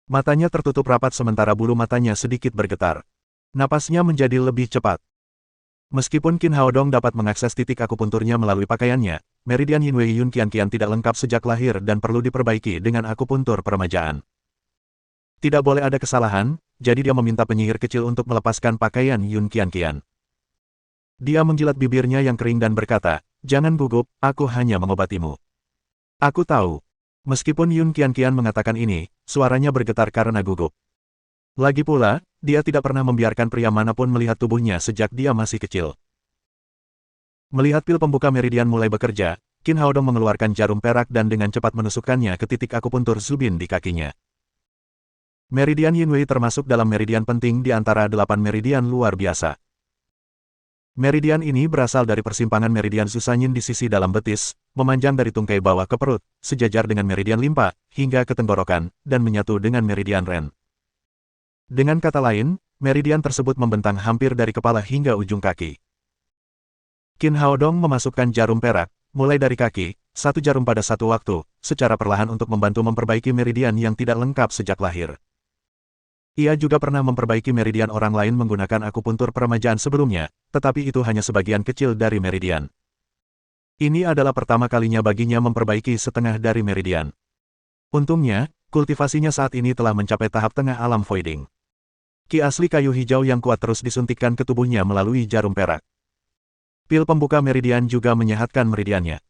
Matanya tertutup rapat sementara bulu matanya sedikit bergetar. Napasnya menjadi lebih cepat. Meskipun Qin Haodong dapat mengakses titik akupunturnya melalui pakaiannya, meridian Yinwei Yun Qianqian tidak lengkap sejak lahir dan perlu diperbaiki dengan akupuntur peremajaan. Tidak boleh ada kesalahan, jadi dia meminta penyihir kecil untuk melepaskan pakaian Yun Qianqian. Dia menjilat bibirnya yang kering dan berkata, "Jangan gugup, aku hanya mengobatimu." "Aku tahu." Meskipun Yun Qianqian mengatakan ini, suaranya bergetar karena gugup. Lagi pula, dia tidak pernah membiarkan pria manapun melihat tubuhnya sejak dia masih kecil. Melihat pil pembuka meridian mulai bekerja, Qin Haodong mengeluarkan jarum perak dan dengan cepat menusukkannya ke titik akupuntur Zubin di kakinya. Meridian Yinwei termasuk dalam meridian penting di antara 8 meridian luar biasa. Meridian ini berasal dari persimpangan meridian Susanyin di sisi dalam betis, memanjang dari tungkai bawah ke perut, sejajar dengan meridian limpa, hingga ke tenggorokan, dan menyatu dengan meridian Ren. Dengan kata lain, meridian tersebut membentang hampir dari kepala hingga ujung kaki. Qin Haodong memasukkan jarum perak, mulai dari kaki, 1 jarum pada satu waktu, secara perlahan untuk membantu memperbaiki meridian yang tidak lengkap sejak lahir. Ia juga pernah memperbaiki meridian orang lain menggunakan akupuntur peremajaan sebelumnya, tetapi itu hanya sebagian kecil dari meridian. Ini adalah pertama kalinya baginya memperbaiki setengah dari meridian. Untungnya, kultivasinya saat ini telah mencapai tahap tengah alam voiding. Ki asli kayu hijau yang kuat terus disuntikkan ke tubuhnya melalui jarum perak. Pil pembuka meridian juga menyehatkan meridiannya.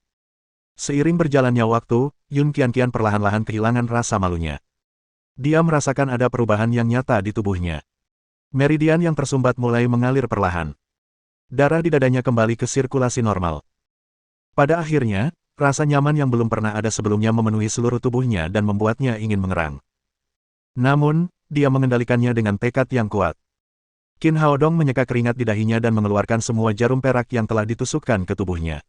Seiring berjalannya waktu, Yun Qianqian perlahan-lahan kehilangan rasa malunya. Dia merasakan ada perubahan yang nyata di tubuhnya. Meridian yang tersumbat mulai mengalir perlahan. Darah di dadanya kembali ke sirkulasi normal. Pada akhirnya, rasa nyaman yang belum pernah ada sebelumnya memenuhi seluruh tubuhnya dan membuatnya ingin mengerang. Namun, dia mengendalikannya dengan tekad yang kuat. Qin Haodong menyeka keringat di dahinya dan mengeluarkan semua jarum perak yang telah ditusukkan ke tubuhnya.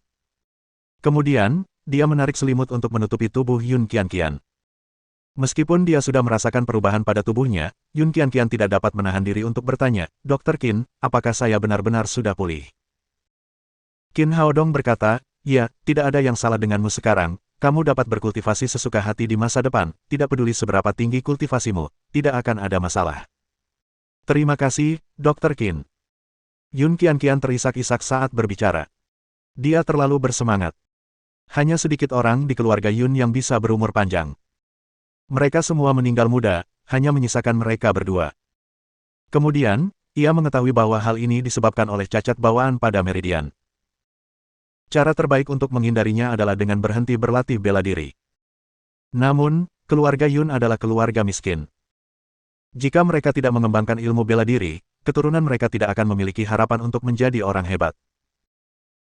Kemudian, dia menarik selimut untuk menutupi tubuh Yun Qianqian. Meskipun dia sudah merasakan perubahan pada tubuhnya, Yun Qianqian tidak dapat menahan diri untuk bertanya, "Dr. Qin, apakah saya benar-benar sudah pulih?" Qin Haodong berkata, "Ya, tidak ada yang salah denganmu sekarang. Kamu dapat berkultivasi sesuka hati di masa depan, tidak peduli seberapa tinggi kultivasimu, tidak akan ada masalah." "Terima kasih, Dr. Qin." Yun Qianqian terisak-isak saat berbicara. Dia terlalu bersemangat. Hanya sedikit orang di keluarga Yun yang bisa berumur panjang. Mereka semua meninggal muda, hanya menyisakan mereka berdua. Kemudian, ia mengetahui bahwa hal ini disebabkan oleh cacat bawaan pada meridian. Cara terbaik untuk menghindarinya adalah dengan berhenti berlatih bela diri. Namun, keluarga Yun adalah keluarga miskin. Jika mereka tidak mengembangkan ilmu bela diri, keturunan mereka tidak akan memiliki harapan untuk menjadi orang hebat.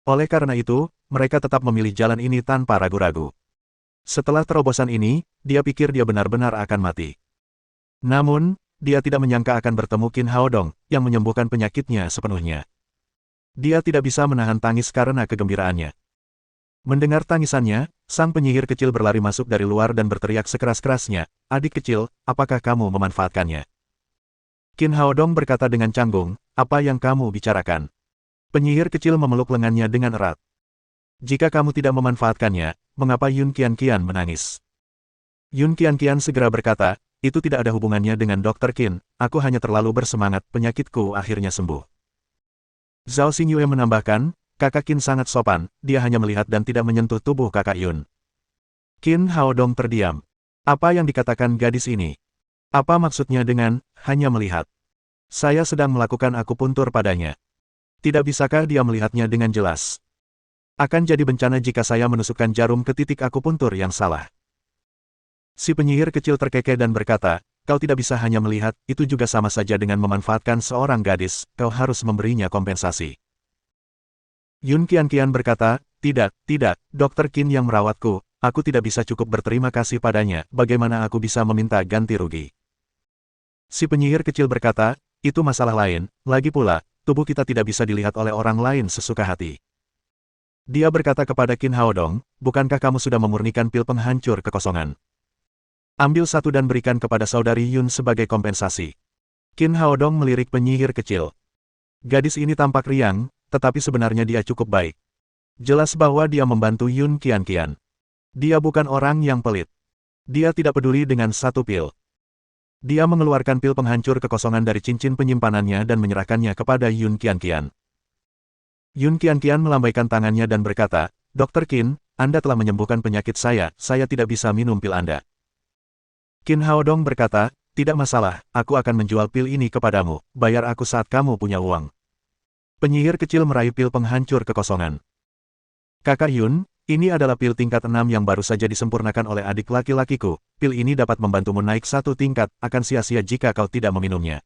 Oleh karena itu, mereka tetap memilih jalan ini tanpa ragu-ragu. Setelah terobosan ini, dia pikir dia benar-benar akan mati. Namun, dia tidak menyangka akan bertemu Qin Haodong, yang menyembuhkan penyakitnya sepenuhnya. Dia tidak bisa menahan tangis karena kegembiraannya. Mendengar tangisannya, sang penyihir kecil berlari masuk dari luar dan berteriak sekeras-kerasnya, "Adik kecil, apakah kamu memanfaatkannya?" Qin Haodong berkata dengan canggung, "Apa yang kamu bicarakan?" Penyihir kecil memeluk lengannya dengan erat. "Jika kamu tidak memanfaatkannya, mengapa Yun Qianqian menangis?" Yun Qianqian segera berkata, "Itu tidak ada hubungannya dengan Dr. Qin, aku hanya terlalu bersemangat, penyakitku akhirnya sembuh." Zhao Xingyue menambahkan, "Kakak Qin sangat sopan, dia hanya melihat dan tidak menyentuh tubuh kakak Yun." Qin Haodong terdiam. Apa yang dikatakan gadis ini? Apa maksudnya dengan, hanya melihat? Saya sedang melakukan akupuntur padanya. Tidak bisakah dia melihatnya dengan jelas? Akan jadi bencana jika saya menusukkan jarum ke titik akupuntur yang salah. Si penyihir kecil terkekeh dan berkata, "Kau tidak bisa hanya melihat, itu juga sama saja dengan memanfaatkan seorang gadis, kau harus memberinya kompensasi." Yun Qianqian berkata, tidak, Dr. Qin yang merawatku, aku tidak bisa cukup berterima kasih padanya, bagaimana aku bisa meminta ganti rugi?" Si penyihir kecil berkata, "Itu masalah lain, lagi pula, tubuh kita tidak bisa dilihat oleh orang lain sesuka hati." Dia berkata kepada Qin Haodong, "Bukankah kamu sudah memurnikan pil penghancur kekosongan? Ambil satu dan berikan kepada saudari Yun sebagai kompensasi." Qin Haodong melirik penyihir kecil. Gadis ini tampak riang, tetapi sebenarnya dia cukup baik. Jelas bahwa dia membantu Yun Qianqian. Dia bukan orang yang pelit. Dia tidak peduli dengan satu pil. Dia mengeluarkan pil penghancur kekosongan dari cincin penyimpanannya dan menyerahkannya kepada Yun Qianqian. Yun Qianqian melambaikan tangannya dan berkata, Dr. Qin, Anda telah menyembuhkan penyakit saya tidak bisa minum pil Anda. Qin Haodong berkata, tidak masalah, aku akan menjual pil ini kepadamu, bayar aku saat kamu punya uang. Penyihir kecil meraih pil penghancur kekosongan. Kakak Yun, ini adalah pil tingkat 6 yang baru saja disempurnakan oleh adik laki-lakiku, pil ini dapat membantumu naik 1 tingkat, akan sia-sia jika kau tidak meminumnya.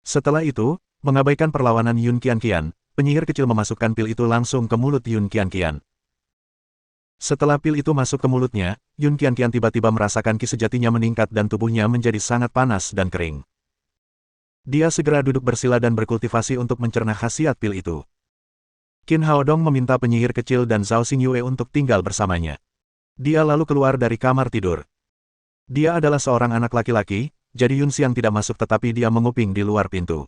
Setelah itu, mengabaikan perlawanan Yun Qianqian, penyihir kecil memasukkan pil itu langsung ke mulut Yun Qianqian. Setelah pil itu masuk ke mulutnya, Yun Qianqian tiba-tiba merasakan ki sejatinya meningkat dan tubuhnya menjadi sangat panas dan kering. Dia segera duduk bersila dan berkultivasi untuk mencerna khasiat pil itu. Qin Haodong meminta penyihir kecil dan Zhao Xingyue untuk tinggal bersamanya. Dia lalu keluar dari kamar tidur. Dia adalah seorang anak laki-laki, jadi Yun Xiang tidak masuk tetapi dia menguping di luar pintu.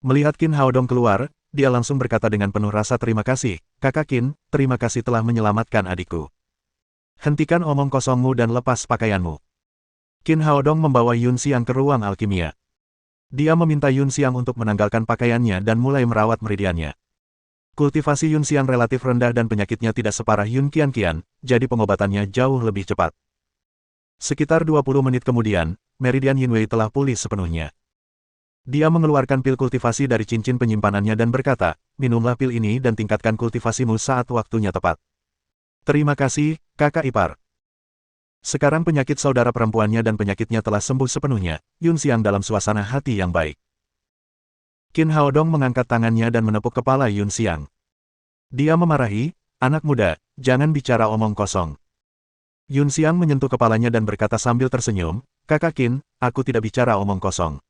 Melihat Qin Haodong keluar, dia langsung berkata dengan penuh rasa terima kasih, Kakak Qin, terima kasih telah menyelamatkan adikku. Hentikan omong kosongmu dan lepas pakaianmu. Qin Haodong membawa Yun Xiang ke ruang alkimia. Dia meminta Yun Xiang untuk menanggalkan pakaiannya dan mulai merawat meridiannya. Kultivasi Yun Xiang relatif rendah dan penyakitnya tidak separah Yun Qianqian, jadi pengobatannya jauh lebih cepat. Sekitar 20 menit kemudian, meridian Yinwei telah pulih sepenuhnya. Dia mengeluarkan pil kultivasi dari cincin penyimpanannya dan berkata, minumlah pil ini dan tingkatkan kultivasimu saat waktunya tepat. Terima kasih, kakak ipar. Sekarang penyakit saudara perempuannya dan penyakitnya telah sembuh sepenuhnya, Yun Xiang dalam suasana hati yang baik. Qin Haodong mengangkat tangannya dan menepuk kepala Yun Xiang. Dia memarahi, anak muda, jangan bicara omong kosong. Yun Xiang menyentuh kepalanya dan berkata sambil tersenyum, kakak Qin, aku tidak bicara omong kosong.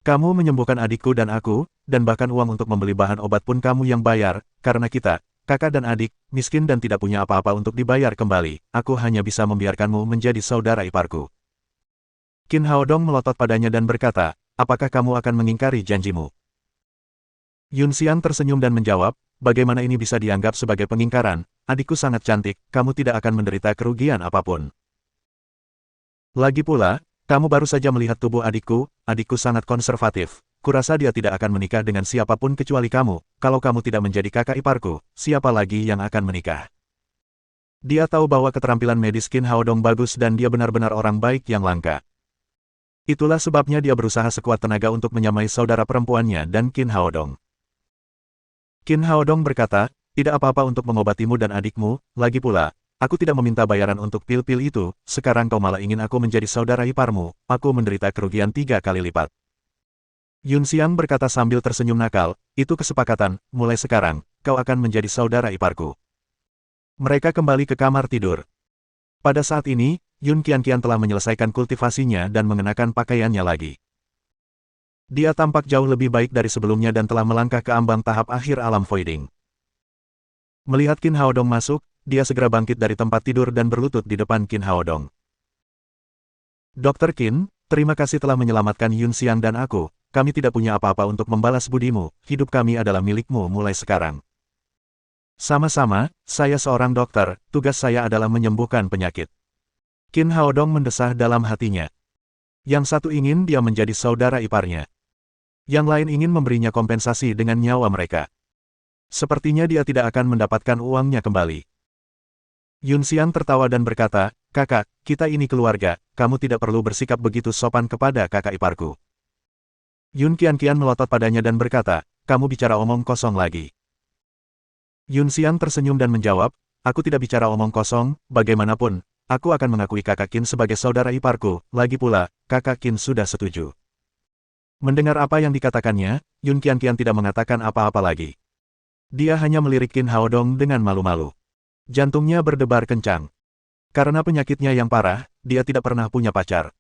Kamu menyembuhkan adikku dan aku, dan bahkan uang untuk membeli bahan obat pun kamu yang bayar, karena kita, kakak dan adik, miskin dan tidak punya apa-apa untuk dibayar kembali, aku hanya bisa membiarkanmu menjadi saudara iparku. Qin Haodong melotot padanya dan berkata, apakah kamu akan mengingkari janjimu? Yun Xiang tersenyum dan menjawab, bagaimana ini bisa dianggap sebagai pengingkaran, adikku sangat cantik, kamu tidak akan menderita kerugian apapun. Lagi pula, kamu baru saja melihat tubuh adikku sangat konservatif. Kurasa dia tidak akan menikah dengan siapapun kecuali kamu. Kalau kamu tidak menjadi kakak iparku, siapa lagi yang akan menikah? Dia tahu bahwa keterampilan medis Qin Haodong bagus dan dia benar-benar orang baik yang langka. Itulah sebabnya dia berusaha sekuat tenaga untuk menyamai saudara perempuannya dan Qin Haodong. Qin Haodong berkata, tidak apa-apa untuk mengobatimu dan adikmu, lagi pula, aku tidak meminta bayaran untuk pil-pil itu, sekarang kau malah ingin aku menjadi saudara iparmu, aku menderita kerugian 3 kali lipat. Yun Xiang berkata sambil tersenyum nakal, itu kesepakatan, mulai sekarang, kau akan menjadi saudara iparku. Mereka kembali ke kamar tidur. Pada saat ini, Yun Qianqian telah menyelesaikan kultivasinya dan mengenakan pakaiannya lagi. Dia tampak jauh lebih baik dari sebelumnya dan telah melangkah ke ambang tahap akhir alam voiding. Melihat Qin Haodong masuk, dia segera bangkit dari tempat tidur dan berlutut di depan Qin Haodong. Dr. Qin, terima kasih telah menyelamatkan Yun Xiang dan aku, kami tidak punya apa-apa untuk membalas budimu, hidup kami adalah milikmu mulai sekarang. Sama-sama, saya seorang dokter, tugas saya adalah menyembuhkan penyakit. Qin Haodong mendesah dalam hatinya. Yang satu ingin dia menjadi saudara iparnya. Yang lain ingin memberinya kompensasi dengan nyawa mereka. Sepertinya dia tidak akan mendapatkan uangnya kembali. Yun Xiang tertawa dan berkata, kakak, kita ini keluarga, kamu tidak perlu bersikap begitu sopan kepada kakak iparku. Yun Qianqian melotot padanya dan berkata, kamu bicara omong kosong lagi. Yun Xiang tersenyum dan menjawab, aku tidak bicara omong kosong, bagaimanapun, aku akan mengakui kakak Qin sebagai saudara iparku, lagi pula, kakak Qin sudah setuju. Mendengar apa yang dikatakannya, Yun Qianqian tidak mengatakan apa-apa lagi. Dia hanya melirik Qin Haodong dengan malu-malu. Jantungnya berdebar kencang. Karena penyakitnya yang parah, dia tidak pernah punya pacar.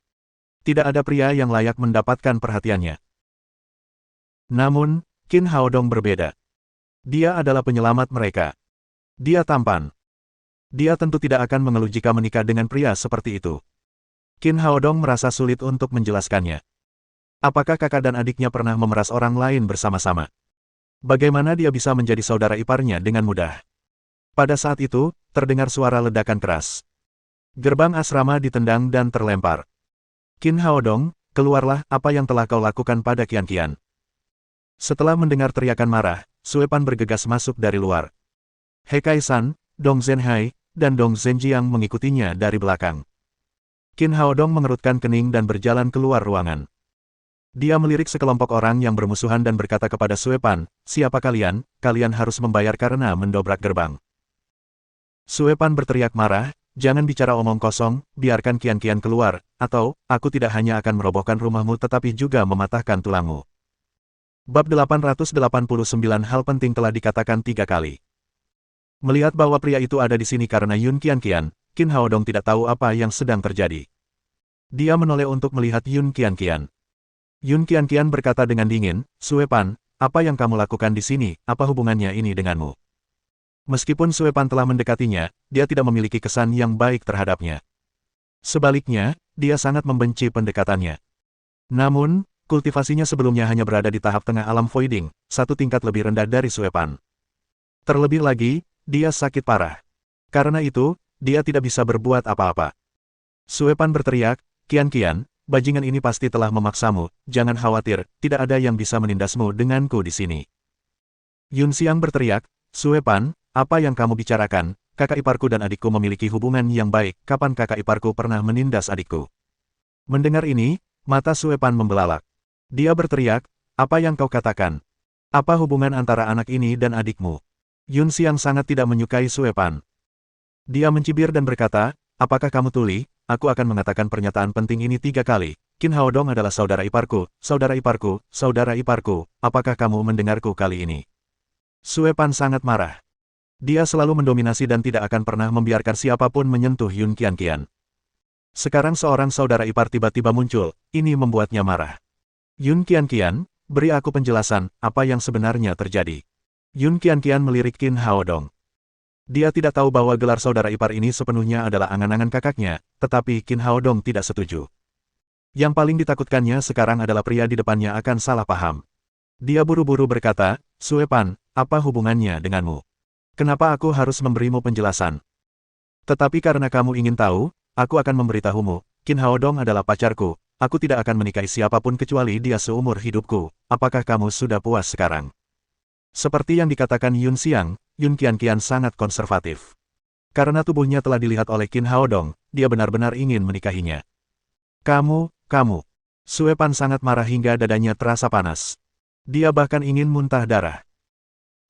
Tidak ada pria yang layak mendapatkan perhatiannya. Namun, Qin Haodong berbeda. Dia adalah penyelamat mereka. Dia tampan. Dia tentu tidak akan mengeluh jika menikah dengan pria seperti itu. Qin Haodong merasa sulit untuk menjelaskannya. Apakah kakak dan adiknya pernah memeras orang lain bersama-sama? Bagaimana dia bisa menjadi saudara iparnya dengan mudah? Pada saat itu, terdengar suara ledakan keras. Gerbang asrama ditendang dan terlempar. Qin Haodong, keluarlah, apa yang telah kau lakukan pada Qianqian. Setelah mendengar teriakan marah, Sue Pan bergegas masuk dari luar. He Kai-san, Dong Zhenhai, dan Dong Zhenjiang mengikutinya dari belakang. Qin Haodong mengerutkan kening dan berjalan keluar ruangan. Dia melirik sekelompok orang yang bermusuhan dan berkata kepada Sue Pan, siapa kalian? Kalian harus membayar karena mendobrak gerbang. Sue Pan berteriak marah, jangan bicara omong kosong, biarkan Qianqian keluar, atau, aku tidak hanya akan merobohkan rumahmu tetapi juga mematahkan tulangmu. Bab 889 hal penting telah dikatakan 3 kali. Melihat bahwa pria itu ada di sini karena Yun Qianqian, Qin Haodong tidak tahu apa yang sedang terjadi. Dia menoleh untuk melihat Yun Qianqian. Yun Qianqian berkata dengan dingin, Sue Pan, apa yang kamu lakukan di sini, apa hubungannya ini denganmu? Meskipun Sue Pan telah mendekatinya, dia tidak memiliki kesan yang baik terhadapnya. Sebaliknya, dia sangat membenci pendekatannya. Namun, kultivasinya sebelumnya hanya berada di tahap tengah alam voiding, satu tingkat lebih rendah dari Sue Pan. Terlebih lagi, dia sakit parah. Karena itu, dia tidak bisa berbuat apa-apa. Sue Pan berteriak, Qianqian, bajingan ini pasti telah memaksamu, jangan khawatir, tidak ada yang bisa menindasmu denganku di sini. Yun Xiang berteriak, Sue Pan, apa yang kamu bicarakan? Kakak iparku dan adikku memiliki hubungan yang baik, kapan kakak iparku pernah menindas adikku? Mendengar ini, mata Sue Pan membelalak. Dia berteriak, apa yang kau katakan? Apa hubungan antara anak ini dan adikmu? Yun Xiang sangat tidak menyukai Sue Pan. Dia mencibir dan berkata, apakah kamu tuli? Aku akan mengatakan pernyataan penting ini 3 kali. Qin Haodong adalah saudara iparku, saudara iparku, saudara iparku. Apakah kamu mendengarku kali ini? Sue Pan sangat marah. Dia selalu mendominasi dan tidak akan pernah membiarkan siapapun menyentuh Yun Qianqian. Sekarang seorang saudara ipar tiba-tiba muncul, ini membuatnya marah. Yun Qianqian, beri aku penjelasan, apa yang sebenarnya terjadi. Yun Qianqian melirik Qin Haodong. Dia tidak tahu bahwa gelar saudara ipar ini sepenuhnya adalah angan-angan kakaknya, tetapi Qin Haodong tidak setuju. Yang paling ditakutkannya sekarang adalah pria di depannya akan salah paham. Dia buru-buru berkata, Sue Pan, apa hubungannya denganmu? Kenapa aku harus memberimu penjelasan? Tetapi karena kamu ingin tahu, aku akan memberitahumu, Qin Haodong adalah pacarku, aku tidak akan menikahi siapapun kecuali dia seumur hidupku, apakah kamu sudah puas sekarang? Seperti yang dikatakan Yun Xiang, Yun Qianqian sangat konservatif. Karena tubuhnya telah dilihat oleh Qin Haodong, dia benar-benar ingin menikahinya. Kamu. Sue Pan sangat marah hingga dadanya terasa panas. Dia bahkan ingin muntah darah.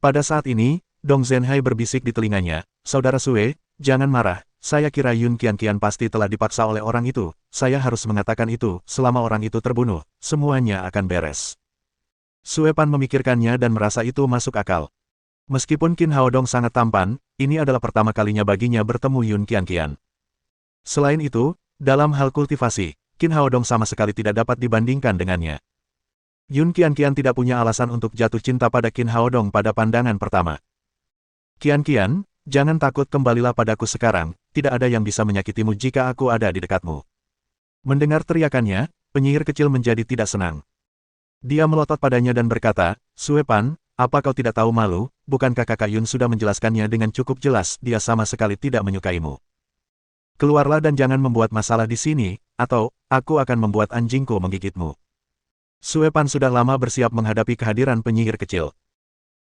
Pada saat ini, Dong Zhenhai berbisik di telinganya, Saudara Sue, jangan marah, saya kira Yun Qianqian pasti telah dipaksa oleh orang itu, saya harus mengatakan itu, selama orang itu terbunuh, semuanya akan beres. Sue Pan memikirkannya dan merasa itu masuk akal. Meskipun Qin Haodong sangat tampan, ini adalah pertama kalinya baginya bertemu Yun Qianqian. Selain itu, dalam hal kultivasi, Qin Haodong sama sekali tidak dapat dibandingkan dengannya. Yun Qianqian tidak punya alasan untuk jatuh cinta pada Qin Haodong pada pandangan pertama. Qianqian, jangan takut, kembalilah padaku sekarang, tidak ada yang bisa menyakitimu jika aku ada di dekatmu. Mendengar teriakannya, penyihir kecil menjadi tidak senang. Dia melotot padanya dan berkata, Sue Pan, apa kau tidak tahu malu, bukankah kakak Yun sudah menjelaskannya dengan cukup jelas, dia sama sekali tidak menyukaimu. Keluarlah dan jangan membuat masalah di sini, atau, aku akan membuat anjingku menggigitmu. Sue Pan sudah lama bersiap menghadapi kehadiran penyihir kecil.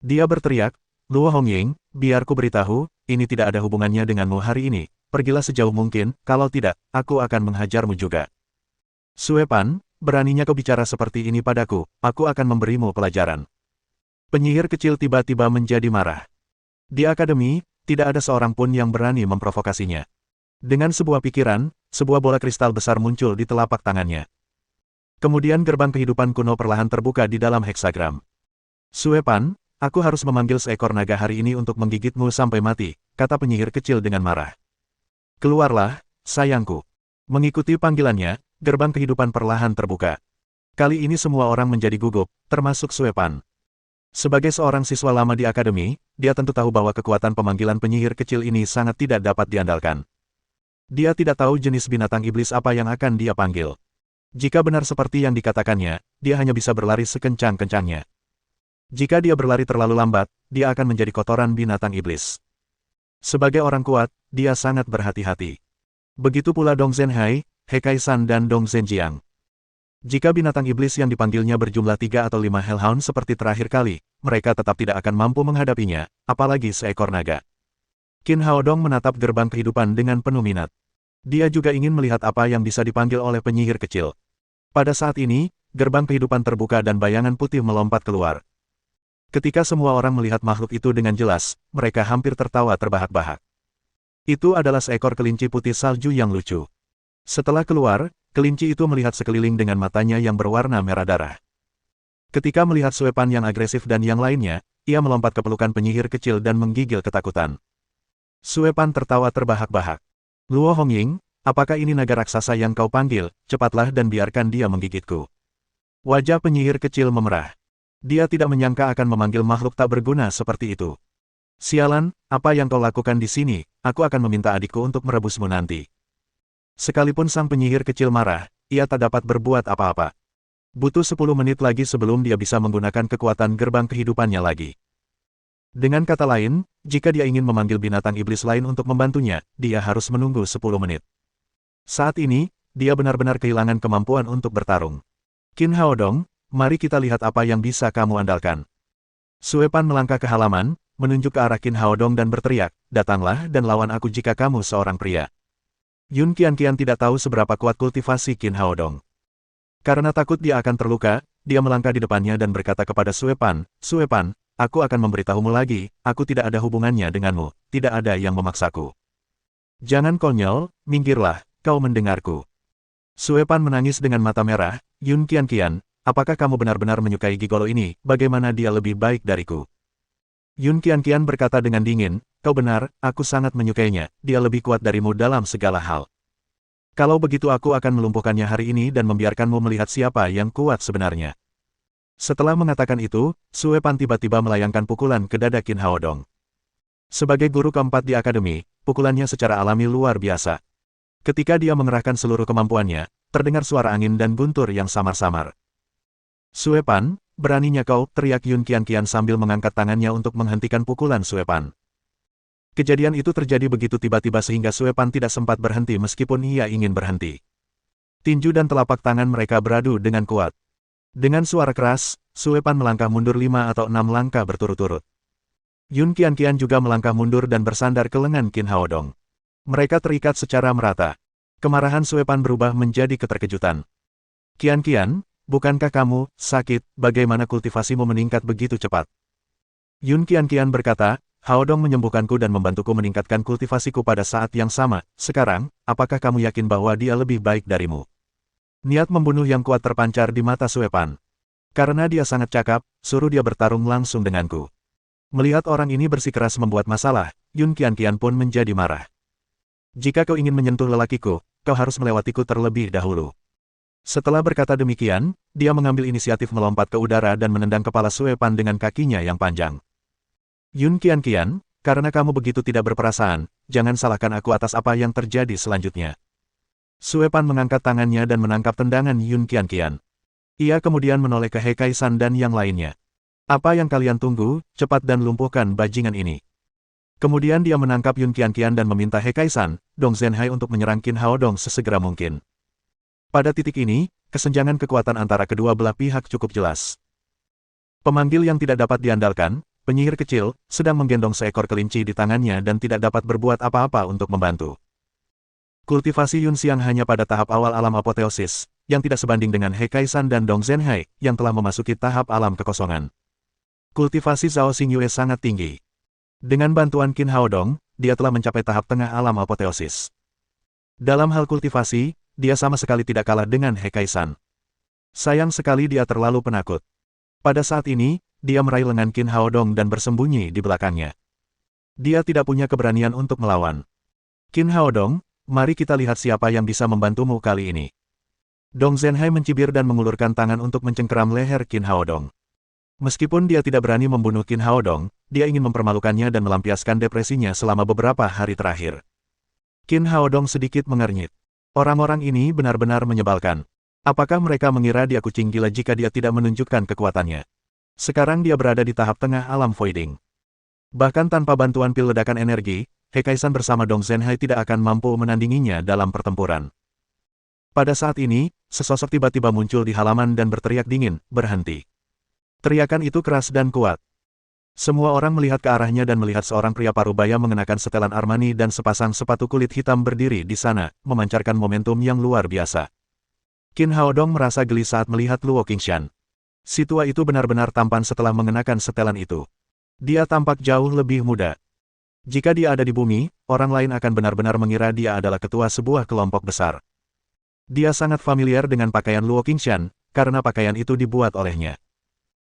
Dia berteriak, Luo Hongying, biar ku beritahu, ini tidak ada hubungannya denganmu hari ini, pergilah sejauh mungkin, kalau tidak, aku akan menghajarmu juga. Sue Pan, beraninya kau bicara seperti ini padaku, aku akan memberimu pelajaran. Penyihir kecil tiba-tiba menjadi marah. Di akademi, tidak ada seorang pun yang berani memprovokasinya. Dengan sebuah pikiran, sebuah bola kristal besar muncul di telapak tangannya. Kemudian gerbang kehidupan kuno perlahan terbuka di dalam heksagram. Sue Pan, aku harus memanggil seekor naga hari ini untuk menggigitmu sampai mati, kata penyihir kecil dengan marah. Keluarlah, sayangku. Mengikuti panggilannya, gerbang kehidupan perlahan terbuka. Kali ini semua orang menjadi gugup, termasuk Sue Pan. Sebagai seorang siswa lama di akademi, dia tentu tahu bahwa kekuatan pemanggilan penyihir kecil ini sangat tidak dapat diandalkan. Dia tidak tahu jenis binatang iblis apa yang akan dia panggil. Jika benar seperti yang dikatakannya, dia hanya bisa berlari sekencang-kencangnya. Jika dia berlari terlalu lambat, dia akan menjadi kotoran binatang iblis. Sebagai orang kuat, dia sangat berhati-hati. Begitu pula Dong Zhenhai, He Kai-san dan Dong Zhenjiang. Jika binatang iblis yang dipanggilnya berjumlah 3 atau 5 hellhound seperti terakhir kali, mereka tetap tidak akan mampu menghadapinya, apalagi seekor naga. Qin Haodong menatap gerbang kehidupan dengan penuh minat. Dia juga ingin melihat apa yang bisa dipanggil oleh penyihir kecil. Pada saat ini, gerbang kehidupan terbuka dan bayangan putih melompat keluar. Ketika semua orang melihat makhluk itu dengan jelas, mereka hampir tertawa terbahak-bahak. Itu adalah seekor kelinci putih salju yang lucu. Setelah keluar, kelinci itu melihat sekeliling dengan matanya yang berwarna merah darah. Ketika melihat Sue Pan yang agresif dan yang lainnya, ia melompat ke pelukan penyihir kecil dan menggigil ketakutan. Sue Pan tertawa terbahak-bahak. Luo Hongying, apakah ini naga raksasa yang kau panggil? Cepatlah dan biarkan dia menggigitku. Wajah penyihir kecil memerah. Dia tidak menyangka akan memanggil makhluk tak berguna seperti itu. Sialan, apa yang kau lakukan di sini? Aku akan meminta adikku untuk merebusmu nanti. Sekalipun sang penyihir kecil marah, ia tak dapat berbuat apa-apa. Butuh 10 menit lagi sebelum dia bisa menggunakan kekuatan gerbang kehidupannya lagi. Dengan kata lain, jika dia ingin memanggil binatang iblis lain untuk membantunya, dia harus menunggu 10 menit. Saat ini, dia benar-benar kehilangan kemampuan untuk bertarung. Qin Haodong, mari kita lihat apa yang bisa kamu andalkan. Sue Pan melangkah ke halaman, menunjuk ke arah Qin Haodong dan berteriak, datanglah dan lawan aku jika kamu seorang pria. Yun Qianqian tidak tahu seberapa kuat kultivasi Qin Haodong. Karena takut dia akan terluka, dia melangkah di depannya dan berkata kepada Sue Pan, Sue Pan, aku akan memberitahumu lagi, aku tidak ada hubungannya denganmu, tidak ada yang memaksaku. Jangan konyol, minggirlah, kau mendengarku. Sue Pan menangis dengan mata merah, Yun Qianqian, apakah kamu benar-benar menyukai gigolo ini, bagaimana dia lebih baik dariku? Yun Qianqian berkata dengan dingin, kau benar, aku sangat menyukainya, dia lebih kuat darimu dalam segala hal. Kalau begitu aku akan melumpuhkannya hari ini dan membiarkanmu melihat siapa yang kuat sebenarnya. Setelah mengatakan itu, Sue Pan tiba-tiba melayangkan pukulan ke dada Qin Haodong. Sebagai guru keempat di akademi, pukulannya secara alami luar biasa. Ketika dia mengerahkan seluruh kemampuannya, terdengar suara angin dan guntur yang samar-samar. Sue Pan, beraninya kau, teriak Yun Qianqian sambil mengangkat tangannya untuk menghentikan pukulan Sue Pan. Kejadian itu terjadi begitu tiba-tiba sehingga Sue Pan tidak sempat berhenti meskipun ia ingin berhenti. Tinju dan telapak tangan mereka beradu dengan kuat. Dengan suara keras, Sue Pan melangkah mundur 5 atau 6 langkah berturut-turut. Yun Qianqian juga melangkah mundur dan bersandar ke lengan Qin Haodong. Mereka terikat secara merata. Kemarahan Sue Pan berubah menjadi keterkejutan. Qianqian, bukankah kamu sakit? Bagaimana kultivasimu meningkat begitu cepat? Yun Qianqian berkata, Haodong menyembuhkanku dan membantuku meningkatkan kultivasiku pada saat yang sama. Sekarang, apakah kamu yakin bahwa dia lebih baik darimu? Niat membunuh yang kuat terpancar di mata Sue Pan. Karena dia sangat cakap, suruh dia bertarung langsung denganku. Melihat orang ini bersikeras membuat masalah, Yun Qianqian pun menjadi marah. Jika kau ingin menyentuh lelakiku, kau harus melewatiku terlebih dahulu. Setelah berkata demikian, dia mengambil inisiatif melompat ke udara dan menendang kepala Sue Pan dengan kakinya yang panjang. Yun Qianqian, karena kamu begitu tidak berperasaan, jangan salahkan aku atas apa yang terjadi selanjutnya. Sue Pan mengangkat tangannya dan menangkap tendangan Yun Qianqian. Ia kemudian menoleh ke He Kai-san dan yang lainnya. Apa yang kalian tunggu, cepat dan lumpuhkan bajingan ini. Kemudian dia menangkap Yun Qianqian dan meminta He Kai-san, Dong Zhenhai untuk menyerang Qin Haodong sesegera mungkin. Pada titik ini, kesenjangan kekuatan antara kedua belah pihak cukup jelas. Pemanggil yang tidak dapat diandalkan, penyihir kecil, sedang menggendong seekor kelinci di tangannya dan tidak dapat berbuat apa-apa untuk membantu. Kultivasi Yun Xiang hanya pada tahap awal alam apoteosis, yang tidak sebanding dengan He Kai-san dan Dong Zhenhai, yang telah memasuki tahap alam kekosongan. Kultivasi Zhao Xingyue sangat tinggi. Dengan bantuan Qin Haodong, dia telah mencapai tahap tengah alam apoteosis. Dalam hal kultivasi, dia sama sekali tidak kalah dengan He Kai-san. Sayang sekali dia terlalu penakut. Pada saat ini, dia meraih lengan Qin Haodong dan bersembunyi di belakangnya. Dia tidak punya keberanian untuk melawan. Qin Haodong, mari kita lihat siapa yang bisa membantumu kali ini. Dong Zhenhai mencibir dan mengulurkan tangan untuk mencengkeram leher Qin Haodong. Meskipun dia tidak berani membunuh Qin Haodong, dia ingin mempermalukannya dan melampiaskan depresinya selama beberapa hari terakhir. Qin Haodong sedikit mengernyit. Orang-orang ini benar-benar menyebalkan. Apakah mereka mengira dia kucing gila jika dia tidak menunjukkan kekuatannya? Sekarang dia berada di tahap tengah alam voiding. Bahkan tanpa bantuan pil ledakan energi, He Kaisan bersama Dong Zhenhai tidak akan mampu menandinginya dalam pertempuran. Pada saat ini, sesosok tiba-tiba muncul di halaman dan berteriak dingin, "Berhenti!" Teriakan itu keras dan kuat. Semua orang melihat ke arahnya dan melihat seorang pria parubaya mengenakan setelan Armani dan sepasang sepatu kulit hitam berdiri di sana, memancarkan momentum yang luar biasa. Qin Haodong merasa geli saat melihat Luo Qingshan. Si tua itu benar-benar tampan setelah mengenakan setelan itu. Dia tampak jauh lebih muda. Jika dia ada di bumi, orang lain akan benar-benar mengira dia adalah ketua sebuah kelompok besar. Dia sangat familiar dengan pakaian Luo Qingshan, karena pakaian itu dibuat olehnya.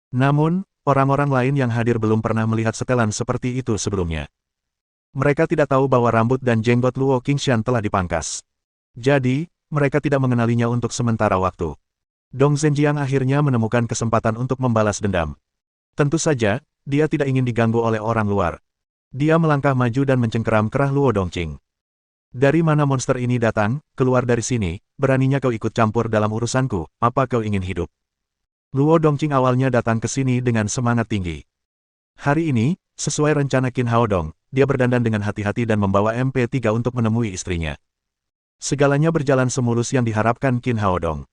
Namun, orang-orang lain yang hadir belum pernah melihat setelan seperti itu sebelumnya. Mereka tidak tahu bahwa rambut dan jenggot Luo Qingshan telah dipangkas. Jadi, mereka tidak mengenalinya untuk sementara waktu. Dong Zhenjiang akhirnya menemukan kesempatan untuk membalas dendam. Tentu saja, dia tidak ingin diganggu oleh orang luar. Dia melangkah maju dan mencengkeram kerah Luo Dongqing. "Dari mana monster ini datang? Keluar dari sini, beraninya kau ikut campur dalam urusanku, apa kau ingin hidup?" Luo Dongqing awalnya datang ke sini dengan semangat tinggi. Hari ini, sesuai rencana Qin Haodong, dia berdandan dengan hati-hati dan membawa MP3 untuk menemui istrinya. Segalanya berjalan semulus yang diharapkan Qin Haodong.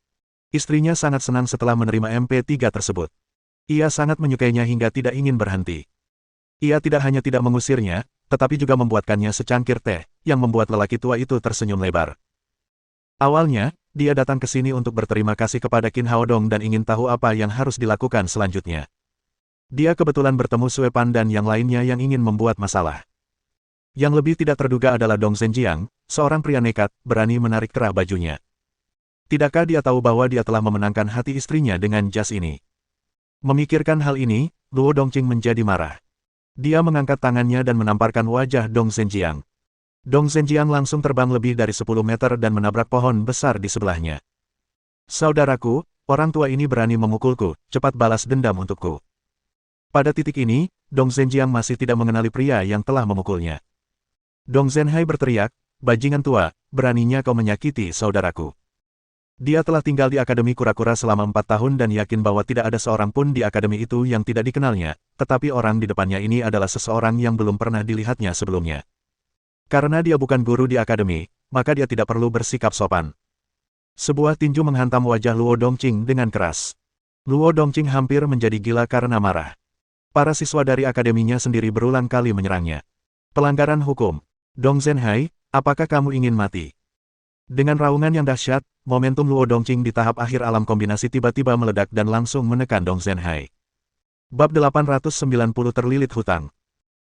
Istrinya sangat senang setelah menerima MP3 tersebut. Ia sangat menyukainya hingga tidak ingin berhenti. Ia tidak hanya tidak mengusirnya, tetapi juga membuatkannya secangkir teh, yang membuat lelaki tua itu tersenyum lebar. Awalnya, dia datang ke sini untuk berterima kasih kepada Qin Haodong dan ingin tahu apa yang harus dilakukan selanjutnya. Dia kebetulan bertemu Sue Pan dan yang lainnya yang ingin membuat masalah. Yang lebih tidak terduga adalah Dong Zhenjiang, seorang pria nekat, berani menarik kerah bajunya. Tidakkah dia tahu bahwa dia telah memenangkan hati istrinya dengan jas ini? Memikirkan hal ini, Luo Dongqing menjadi marah. Dia mengangkat tangannya dan menamparkan wajah Dong Zhenjiang. Dong Zhenjiang langsung terbang lebih dari 10 meter dan menabrak pohon besar di sebelahnya. "Saudaraku, orang tua ini berani memukulku, cepat balas dendam untukku." Pada titik ini, Dong Zhenjiang masih tidak mengenali pria yang telah memukulnya. Dong Zhenhai berteriak, "Bajingan tua, beraninya kau menyakiti saudaraku." Dia telah tinggal di Akademi Kura-Kura selama 4 tahun dan yakin bahwa tidak ada seorang pun di akademi itu yang tidak dikenalnya, tetapi orang di depannya ini adalah seseorang yang belum pernah dilihatnya sebelumnya. Karena dia bukan guru di akademi, maka dia tidak perlu bersikap sopan. Sebuah tinju menghantam wajah Luo Dongqing dengan keras. Luo Dongqing hampir menjadi gila karena marah. Para siswa dari akademinya sendiri berulang kali menyerangnya. Pelanggaran hukum. "Dong Zhenhai, apakah kamu ingin mati?" Dengan raungan yang dahsyat, momentum Luo Dongqing di tahap akhir alam kombinasi tiba-tiba meledak dan langsung menekan Dong Zhenhai. Bab 890 terlilit hutang.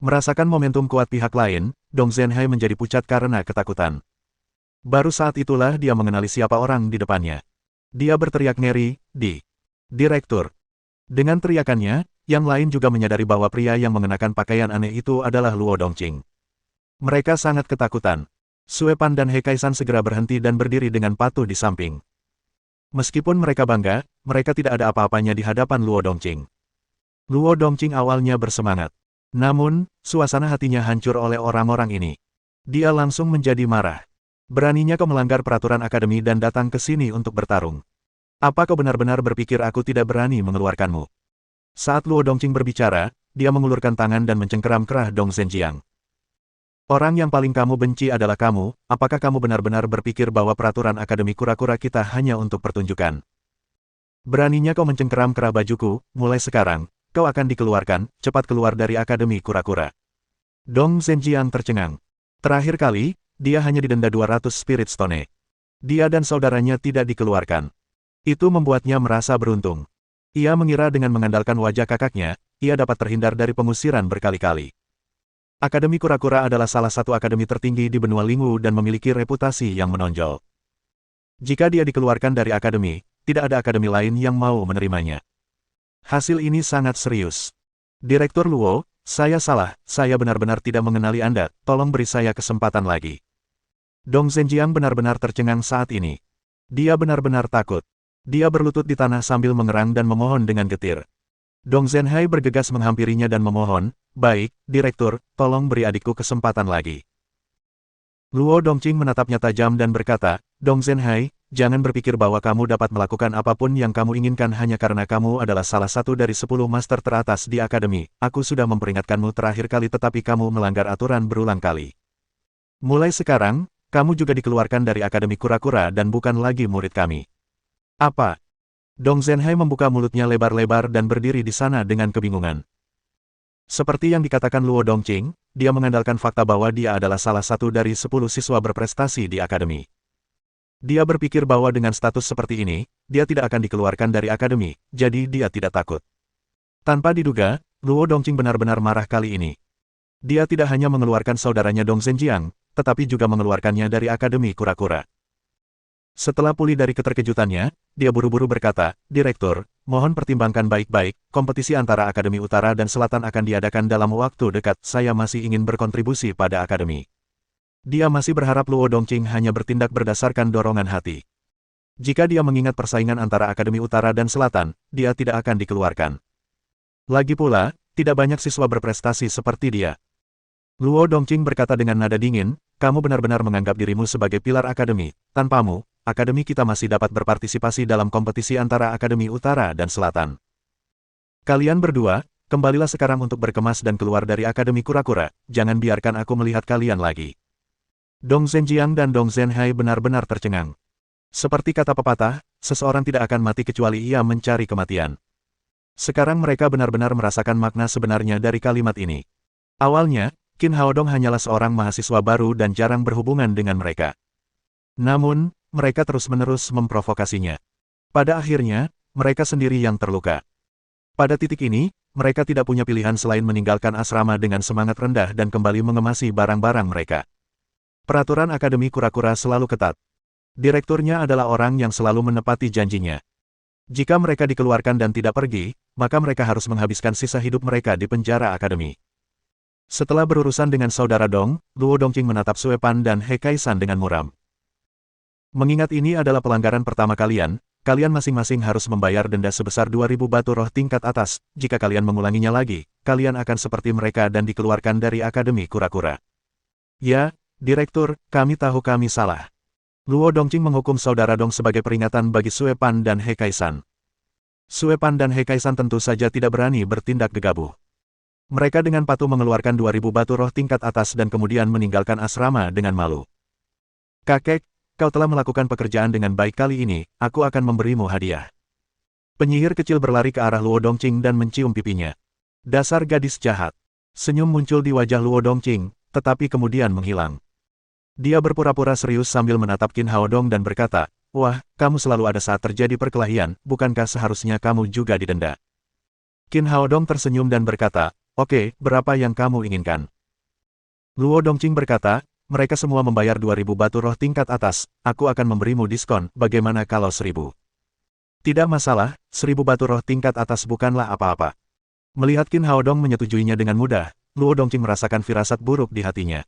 Merasakan momentum kuat pihak lain, Dong Zhenhai menjadi pucat karena ketakutan. Baru saat itulah dia mengenali siapa orang di depannya. Dia berteriak ngeri, Direktur." Dengan teriakannya, yang lain juga menyadari bahwa pria yang mengenakan pakaian aneh itu adalah Luo Dongqing. Mereka sangat ketakutan. Sue Pan dan He Kaisan segera berhenti dan berdiri dengan patuh di samping. Meskipun mereka bangga, mereka tidak ada apa-apanya di hadapan Luo Dongqing. Luo Dongqing awalnya bersemangat. Namun, suasana hatinya hancur oleh orang-orang ini. Dia langsung menjadi marah. "Beraninya kau melanggar peraturan akademi dan datang ke sini untuk bertarung. Apa kau benar-benar berpikir aku tidak berani mengeluarkanmu?" Saat Luo Dongqing berbicara, dia mengulurkan tangan dan mencengkeram kerah Dong Zhenjiang. "Orang yang paling kamu benci adalah kamu, apakah kamu benar-benar berpikir bahwa peraturan akademi kura-kura kita hanya untuk pertunjukan? Beraninya kau mencengkeram kerah bajuku, mulai sekarang, kau akan dikeluarkan, cepat keluar dari akademi kura-kura." Dong Zhenjiang tercengang. Terakhir kali, dia hanya didenda 200 spirit stone. Dia dan saudaranya tidak dikeluarkan. Itu membuatnya merasa beruntung. Ia mengira dengan mengandalkan wajah kakaknya, ia dapat terhindar dari pengusiran berkali-kali. Akademi Kura-Kura adalah salah satu akademi tertinggi di benua Lingwu dan memiliki reputasi yang menonjol. Jika dia dikeluarkan dari akademi, tidak ada akademi lain yang mau menerimanya. Hasil ini sangat serius. "Direktur Luo, saya salah, saya benar-benar tidak mengenali Anda, tolong beri saya kesempatan lagi." Dong Zhenjiang benar-benar tercengang saat ini. Dia benar-benar takut. Dia berlutut di tanah sambil mengerang dan memohon dengan getir. Dong Zhenhai bergegas menghampirinya dan memohon, "Baik, Direktur, tolong beri adikku kesempatan lagi." Luo Dongqing menatapnya tajam dan berkata, "Dong Zhenhai, jangan berpikir bahwa kamu dapat melakukan apapun yang kamu inginkan hanya karena kamu adalah salah satu dari 10 master teratas di akademi. Aku sudah memperingatkanmu terakhir kali tetapi kamu melanggar aturan berulang kali. Mulai sekarang, kamu juga dikeluarkan dari akademi kura-kura dan bukan lagi murid kami. Apa? Dong Zhenhai membuka mulutnya lebar-lebar dan berdiri di sana dengan kebingungan. Seperti yang dikatakan Luo Dongqing, dia mengandalkan fakta bahwa dia adalah salah satu dari 10 siswa berprestasi di akademi. Dia berpikir bahwa dengan status seperti ini, dia tidak akan dikeluarkan dari akademi, jadi dia tidak takut. Tanpa diduga, Luo Dongqing benar-benar marah kali ini. Dia tidak hanya mengeluarkan saudaranya Dong Zhenjiang, tetapi juga mengeluarkannya dari akademi kura-kura. Setelah pulih dari keterkejutannya, dia buru-buru berkata, "Direktur, mohon pertimbangkan baik-baik, kompetisi antara Akademi Utara dan Selatan akan diadakan dalam waktu dekat, saya masih ingin berkontribusi pada akademi." Dia masih berharap Luo Dongqing hanya bertindak berdasarkan dorongan hati. Jika dia mengingat persaingan antara Akademi Utara dan Selatan, dia tidak akan dikeluarkan. Lagi pula, tidak banyak siswa berprestasi seperti dia. Luo Dongqing berkata dengan nada dingin, "Kamu benar-benar menganggap dirimu sebagai pilar akademi, tanpamu, akademi kita masih dapat berpartisipasi dalam kompetisi antara Akademi Utara dan Selatan. Kalian berdua, kembalilah sekarang untuk berkemas dan keluar dari Akademi Kura-Kura, jangan biarkan aku melihat kalian lagi." Dong Zhenjiang dan Dong Zhenhai benar-benar tercengang. Seperti kata pepatah, seseorang tidak akan mati kecuali ia mencari kematian. Sekarang mereka benar-benar merasakan makna sebenarnya dari kalimat ini. Awalnya, Qin Haodong hanyalah seorang mahasiswa baru dan jarang berhubungan dengan mereka. Namun, mereka terus-menerus memprovokasinya. Pada akhirnya, mereka sendiri yang terluka. Pada titik ini, mereka tidak punya pilihan selain meninggalkan asrama dengan semangat rendah dan kembali mengemasi barang-barang mereka. Peraturan Akademi Kura-Kura selalu ketat. Direkturnya adalah orang yang selalu menepati janjinya. Jika mereka dikeluarkan dan tidak pergi, maka mereka harus menghabiskan sisa hidup mereka di penjara akademi. Setelah berurusan dengan saudara Dong, Luo Dongqing menatap Sue Pan dan He Kaisan dengan muram. Mengingat ini adalah pelanggaran pertama kalian, kalian masing-masing harus membayar denda sebesar 2.000 batu roh tingkat atas. Jika kalian mengulanginya lagi, kalian akan seperti mereka dan dikeluarkan dari Akademi Kura-Kura. Ya, Direktur, kami tahu kami salah. Luo Dongqing menghukum saudara Dong sebagai peringatan bagi Sue Pan dan He Kaisan. Sue Pan dan He Kaisan tentu saja tidak berani bertindak gegabah. Mereka dengan patuh mengeluarkan 2.000 batu roh tingkat atas dan kemudian meninggalkan asrama dengan malu. "Kakek, kau telah melakukan pekerjaan dengan baik kali ini, aku akan memberimu hadiah." Penyihir kecil berlari ke arah Luo Dongqing dan mencium pipinya. Dasar gadis jahat. Senyum muncul di wajah Luo Dongqing, tetapi kemudian menghilang. Dia berpura-pura serius sambil menatap Qin Haodong dan berkata, "Wah, kamu selalu ada saat terjadi perkelahian, bukankah seharusnya kamu juga didenda?" Qin Haodong tersenyum dan berkata, "Oke, berapa yang kamu inginkan?" Luo Dongqing berkata, "Mereka semua membayar 2.000 batu roh tingkat atas, aku akan memberimu diskon, bagaimana kalau 1.000? Tidak masalah, 1.000 batu roh tingkat atas bukanlah apa-apa." Melihat Qin Haodong menyetujuinya dengan mudah, Luo Dongqing merasakan firasat buruk di hatinya.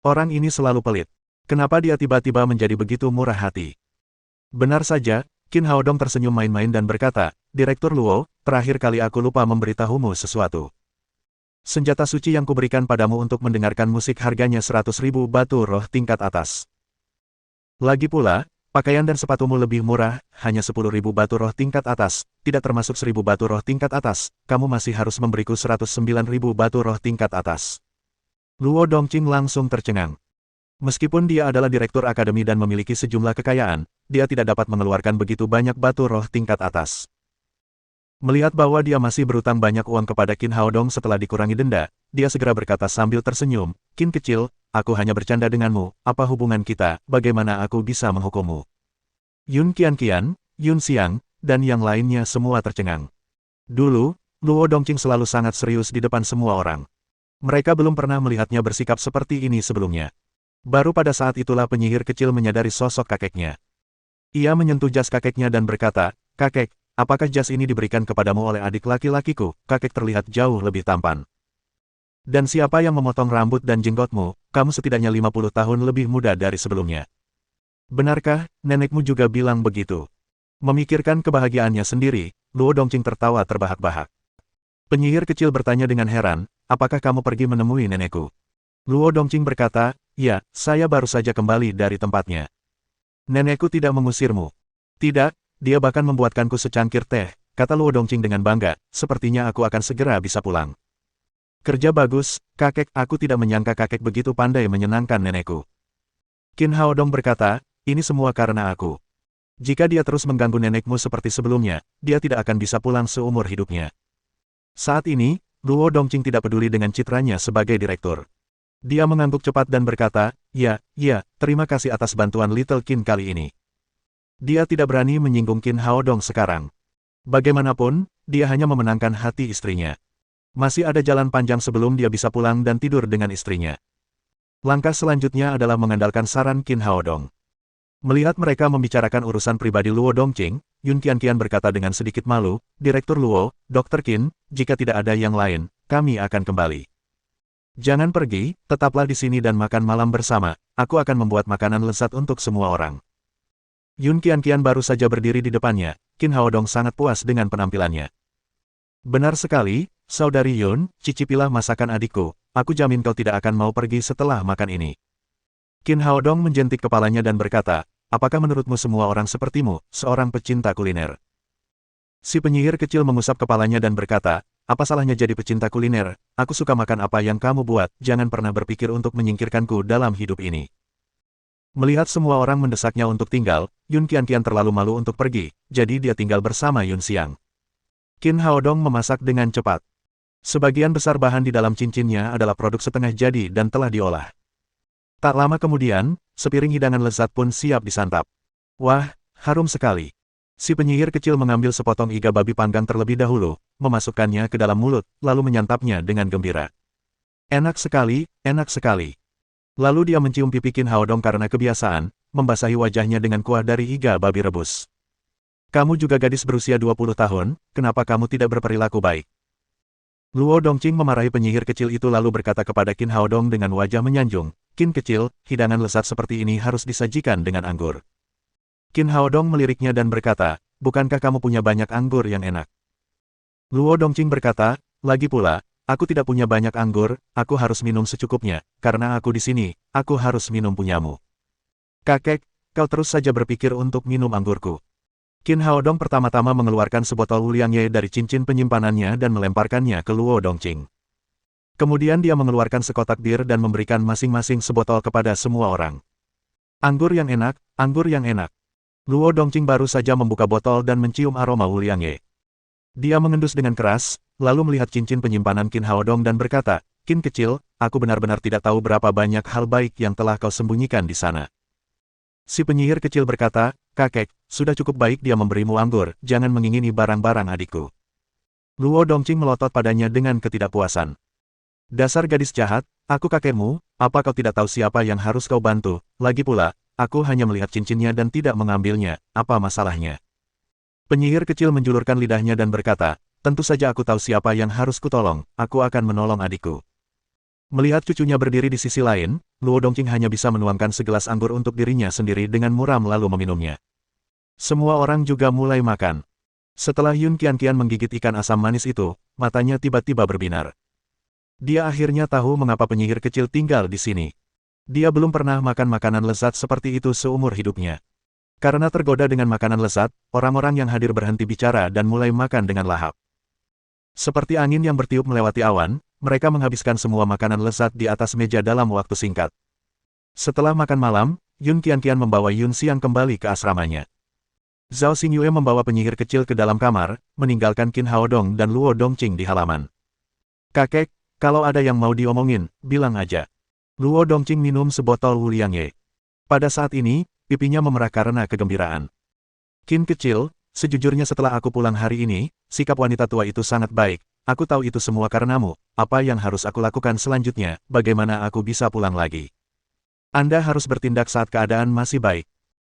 Orang ini selalu pelit. Kenapa dia tiba-tiba menjadi begitu murah hati? Benar saja, Qin Haodong tersenyum main-main dan berkata, "Direktur Luo, terakhir kali aku lupa memberitahumu sesuatu. Senjata suci yang kuberikan padamu untuk mendengarkan musik harganya 100.000 batu roh tingkat atas. Lagi pula, pakaian dan sepatumu lebih murah, hanya 10.000 batu roh tingkat atas, tidak termasuk 1.000 batu roh tingkat atas, kamu masih harus memberiku 109.000 batu roh tingkat atas." Luo Dongqing langsung tercengang. Meskipun dia adalah direktur akademi dan memiliki sejumlah kekayaan, dia tidak dapat mengeluarkan begitu banyak batu roh tingkat atas. Melihat bahwa dia masih berutang banyak uang kepada Qin Haodong setelah dikurangi denda, dia segera berkata sambil tersenyum, "Qin kecil, aku hanya bercanda denganmu, apa hubungan kita, bagaimana aku bisa menghukummu?" Yun Qian, Yun Xiang, dan yang lainnya semua tercengang. Dulu, Luo Dongqing selalu sangat serius di depan semua orang. Mereka belum pernah melihatnya bersikap seperti ini sebelumnya. Baru pada saat itulah penyihir kecil menyadari sosok kakeknya. Ia menyentuh jas kakeknya dan berkata, "Kakek, apakah jas ini diberikan kepadamu oleh adik laki-lakiku?" Kakek terlihat jauh lebih tampan. "Dan siapa yang memotong rambut dan jenggotmu? Kamu setidaknya 50 tahun lebih muda dari sebelumnya." "Benarkah, nenekmu juga bilang begitu?" Memikirkan kebahagiaannya sendiri, Luo Dongqing tertawa terbahak-bahak. Penyihir kecil bertanya dengan heran, "Apakah kamu pergi menemui nenekku?" Luo Dongqing berkata, "Ya, saya baru saja kembali dari tempatnya." Nenekku tidak mengusirmu. Tidak, dia bahkan membuatkanku secangkir teh, kata Luo Dongqing dengan bangga, sepertinya aku akan segera bisa pulang. Kerja bagus, kakek, aku tidak menyangka kakek begitu pandai menyenangkan nenekku. Qin Haodong berkata, ini semua karena aku. Jika dia terus mengganggu nenekmu seperti sebelumnya, dia tidak akan bisa pulang seumur hidupnya. Saat ini, Luo Dongqing tidak peduli dengan citranya sebagai direktur. Dia mengangguk cepat dan berkata, ya, terima kasih atas bantuan Little Qin kali ini. Dia tidak berani menyinggung Qin Haodong sekarang. Bagaimanapun, dia hanya memenangkan hati istrinya. Masih ada jalan panjang sebelum dia bisa pulang dan tidur dengan istrinya. Langkah selanjutnya adalah mengandalkan saran Qin Haodong. Melihat mereka membicarakan urusan pribadi Luo Dongqing, Yun Qianqian berkata dengan sedikit malu, Direktur Luo, Dr. Qin, jika tidak ada yang lain, kami akan kembali. Jangan pergi, tetaplah di sini dan makan malam bersama, aku akan membuat makanan lezat untuk semua orang. Yun Qianqian baru saja berdiri di depannya, Qin Haodong sangat puas dengan penampilannya. Benar sekali, Saudari Yun, cicipilah masakan adikku, aku jamin kau tidak akan mau pergi setelah makan ini. Qin Haodong menjentik kepalanya dan berkata, apakah menurutmu semua orang sepertimu, seorang pecinta kuliner? Si penyihir kecil mengusap kepalanya dan berkata, apa salahnya jadi pecinta kuliner, aku suka makan apa yang kamu buat, jangan pernah berpikir untuk menyingkirkanku dalam hidup ini. Melihat semua orang mendesaknya untuk tinggal, Yun Qianqian terlalu malu untuk pergi, jadi dia tinggal bersama Yun Xiang. Qin Haodong memasak dengan cepat. Sebagian besar bahan di dalam cincinnya adalah produk setengah jadi dan telah diolah. Tak lama kemudian, sepiring hidangan lezat pun siap disantap. Wah, harum sekali. Si penyihir kecil mengambil sepotong iga babi panggang terlebih dahulu, memasukkannya ke dalam mulut, lalu menyantapnya dengan gembira. Enak sekali, enak sekali. Lalu dia mencium pipi Qin Haodong karena kebiasaan, membasahi wajahnya dengan kuah dari iga babi rebus. Kamu juga gadis berusia 20 tahun, kenapa kamu tidak berperilaku baik? Luo Dongqing memarahi penyihir kecil itu lalu berkata kepada Qin Haodong dengan wajah menyanjung, Qin kecil, hidangan lezat seperti ini harus disajikan dengan anggur. Qin Haodong meliriknya dan berkata, bukankah kamu punya banyak anggur yang enak? Luo Dongqing berkata, lagi pula, aku tidak punya banyak anggur, aku harus minum secukupnya, karena aku di sini, aku harus minum punyamu. Kakek, kau terus saja berpikir untuk minum anggurku. Qin Haodong pertama-tama mengeluarkan sebotol Wuliangye dari cincin penyimpanannya dan melemparkannya ke Luo Dongqing. Kemudian dia mengeluarkan sekotak bir dan memberikan masing-masing sebotol kepada semua orang. Anggur yang enak, anggur yang enak. Luo Dongqing baru saja membuka botol dan mencium aroma Wuliangye. Dia mengendus dengan keras, lalu melihat cincin penyimpanan Qin Haodong dan berkata, Qin kecil, aku benar-benar tidak tahu berapa banyak hal baik yang telah kau sembunyikan di sana. Si penyihir kecil berkata, kakek, sudah cukup baik dia memberimu anggur, jangan mengingini barang-barang adikku. Luo Dongqing melotot padanya dengan ketidakpuasan. Dasar gadis jahat, aku kakekmu, apa kau tidak tahu siapa yang harus kau bantu, lagi pula, aku hanya melihat cincinnya dan tidak mengambilnya, apa masalahnya? Penyihir kecil menjulurkan lidahnya dan berkata, tentu saja aku tahu siapa yang harus kutolong, aku akan menolong adikku. Melihat cucunya berdiri di sisi lain, Luo Dongqing hanya bisa menuangkan segelas anggur untuk dirinya sendiri dengan muram lalu meminumnya. Semua orang juga mulai makan. Setelah Yun Qianqian menggigit ikan asam manis itu, matanya tiba-tiba berbinar. Dia akhirnya tahu mengapa penyihir kecil tinggal di sini. Dia belum pernah makan makanan lezat seperti itu seumur hidupnya. Karena tergoda dengan makanan lezat, orang-orang yang hadir berhenti bicara dan mulai makan dengan lahap. Seperti angin yang bertiup melewati awan, mereka menghabiskan semua makanan lezat di atas meja dalam waktu singkat. Setelah makan malam, Yun Qianqian membawa Yun Xiang kembali ke asramanya. Zhao Xingyue membawa penyihir kecil ke dalam kamar, meninggalkan Qin Haodong dan Luo Dongqing di halaman. Kakek, kalau ada yang mau diomongin, bilang aja. Luo Dongqing minum sebotol Wuliangye. Pada saat ini, pipinya memerah karena kegembiraan. Qin kecil, sejujurnya setelah aku pulang hari ini, sikap wanita tua itu sangat baik. Aku tahu itu semua karenamu, apa yang harus aku lakukan selanjutnya, bagaimana aku bisa pulang lagi. Anda harus bertindak saat keadaan masih baik.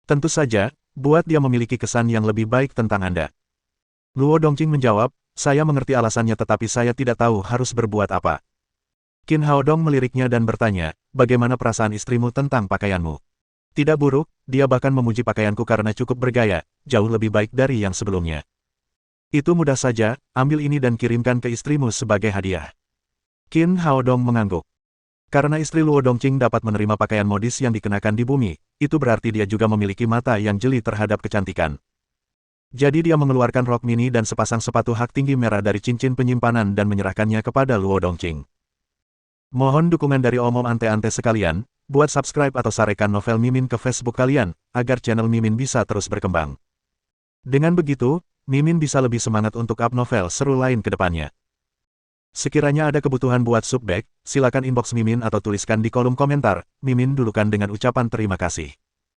Tentu saja, buat dia memiliki kesan yang lebih baik tentang Anda. Luo Dongqing menjawab, saya mengerti alasannya tetapi saya tidak tahu harus berbuat apa. Qin Haodong meliriknya dan bertanya, bagaimana perasaan istrimu tentang pakaianmu? Tidak buruk, dia bahkan memuji pakaianku karena cukup bergaya, jauh lebih baik dari yang sebelumnya. Itu mudah saja, ambil ini dan kirimkan ke istrimu sebagai hadiah. Qin Haodong mengangguk. Karena istri Luo Dongqing dapat menerima pakaian modis yang dikenakan di bumi, itu berarti dia juga memiliki mata yang jeli terhadap kecantikan. Jadi dia mengeluarkan rok mini dan sepasang sepatu hak tinggi merah dari cincin penyimpanan dan menyerahkannya kepada Luo Dongqing. Mohon dukungan dari omom ante-ante sekalian, buat subscribe atau sarekan novel Mimin ke Facebook kalian, agar channel Mimin bisa terus berkembang. Dengan begitu, Mimin bisa lebih semangat untuk up novel seru lain ke depannya. Sekiranya ada kebutuhan buat subbag, silakan inbox Mimin atau tuliskan di kolom komentar. Mimin dulukan dengan ucapan terima kasih.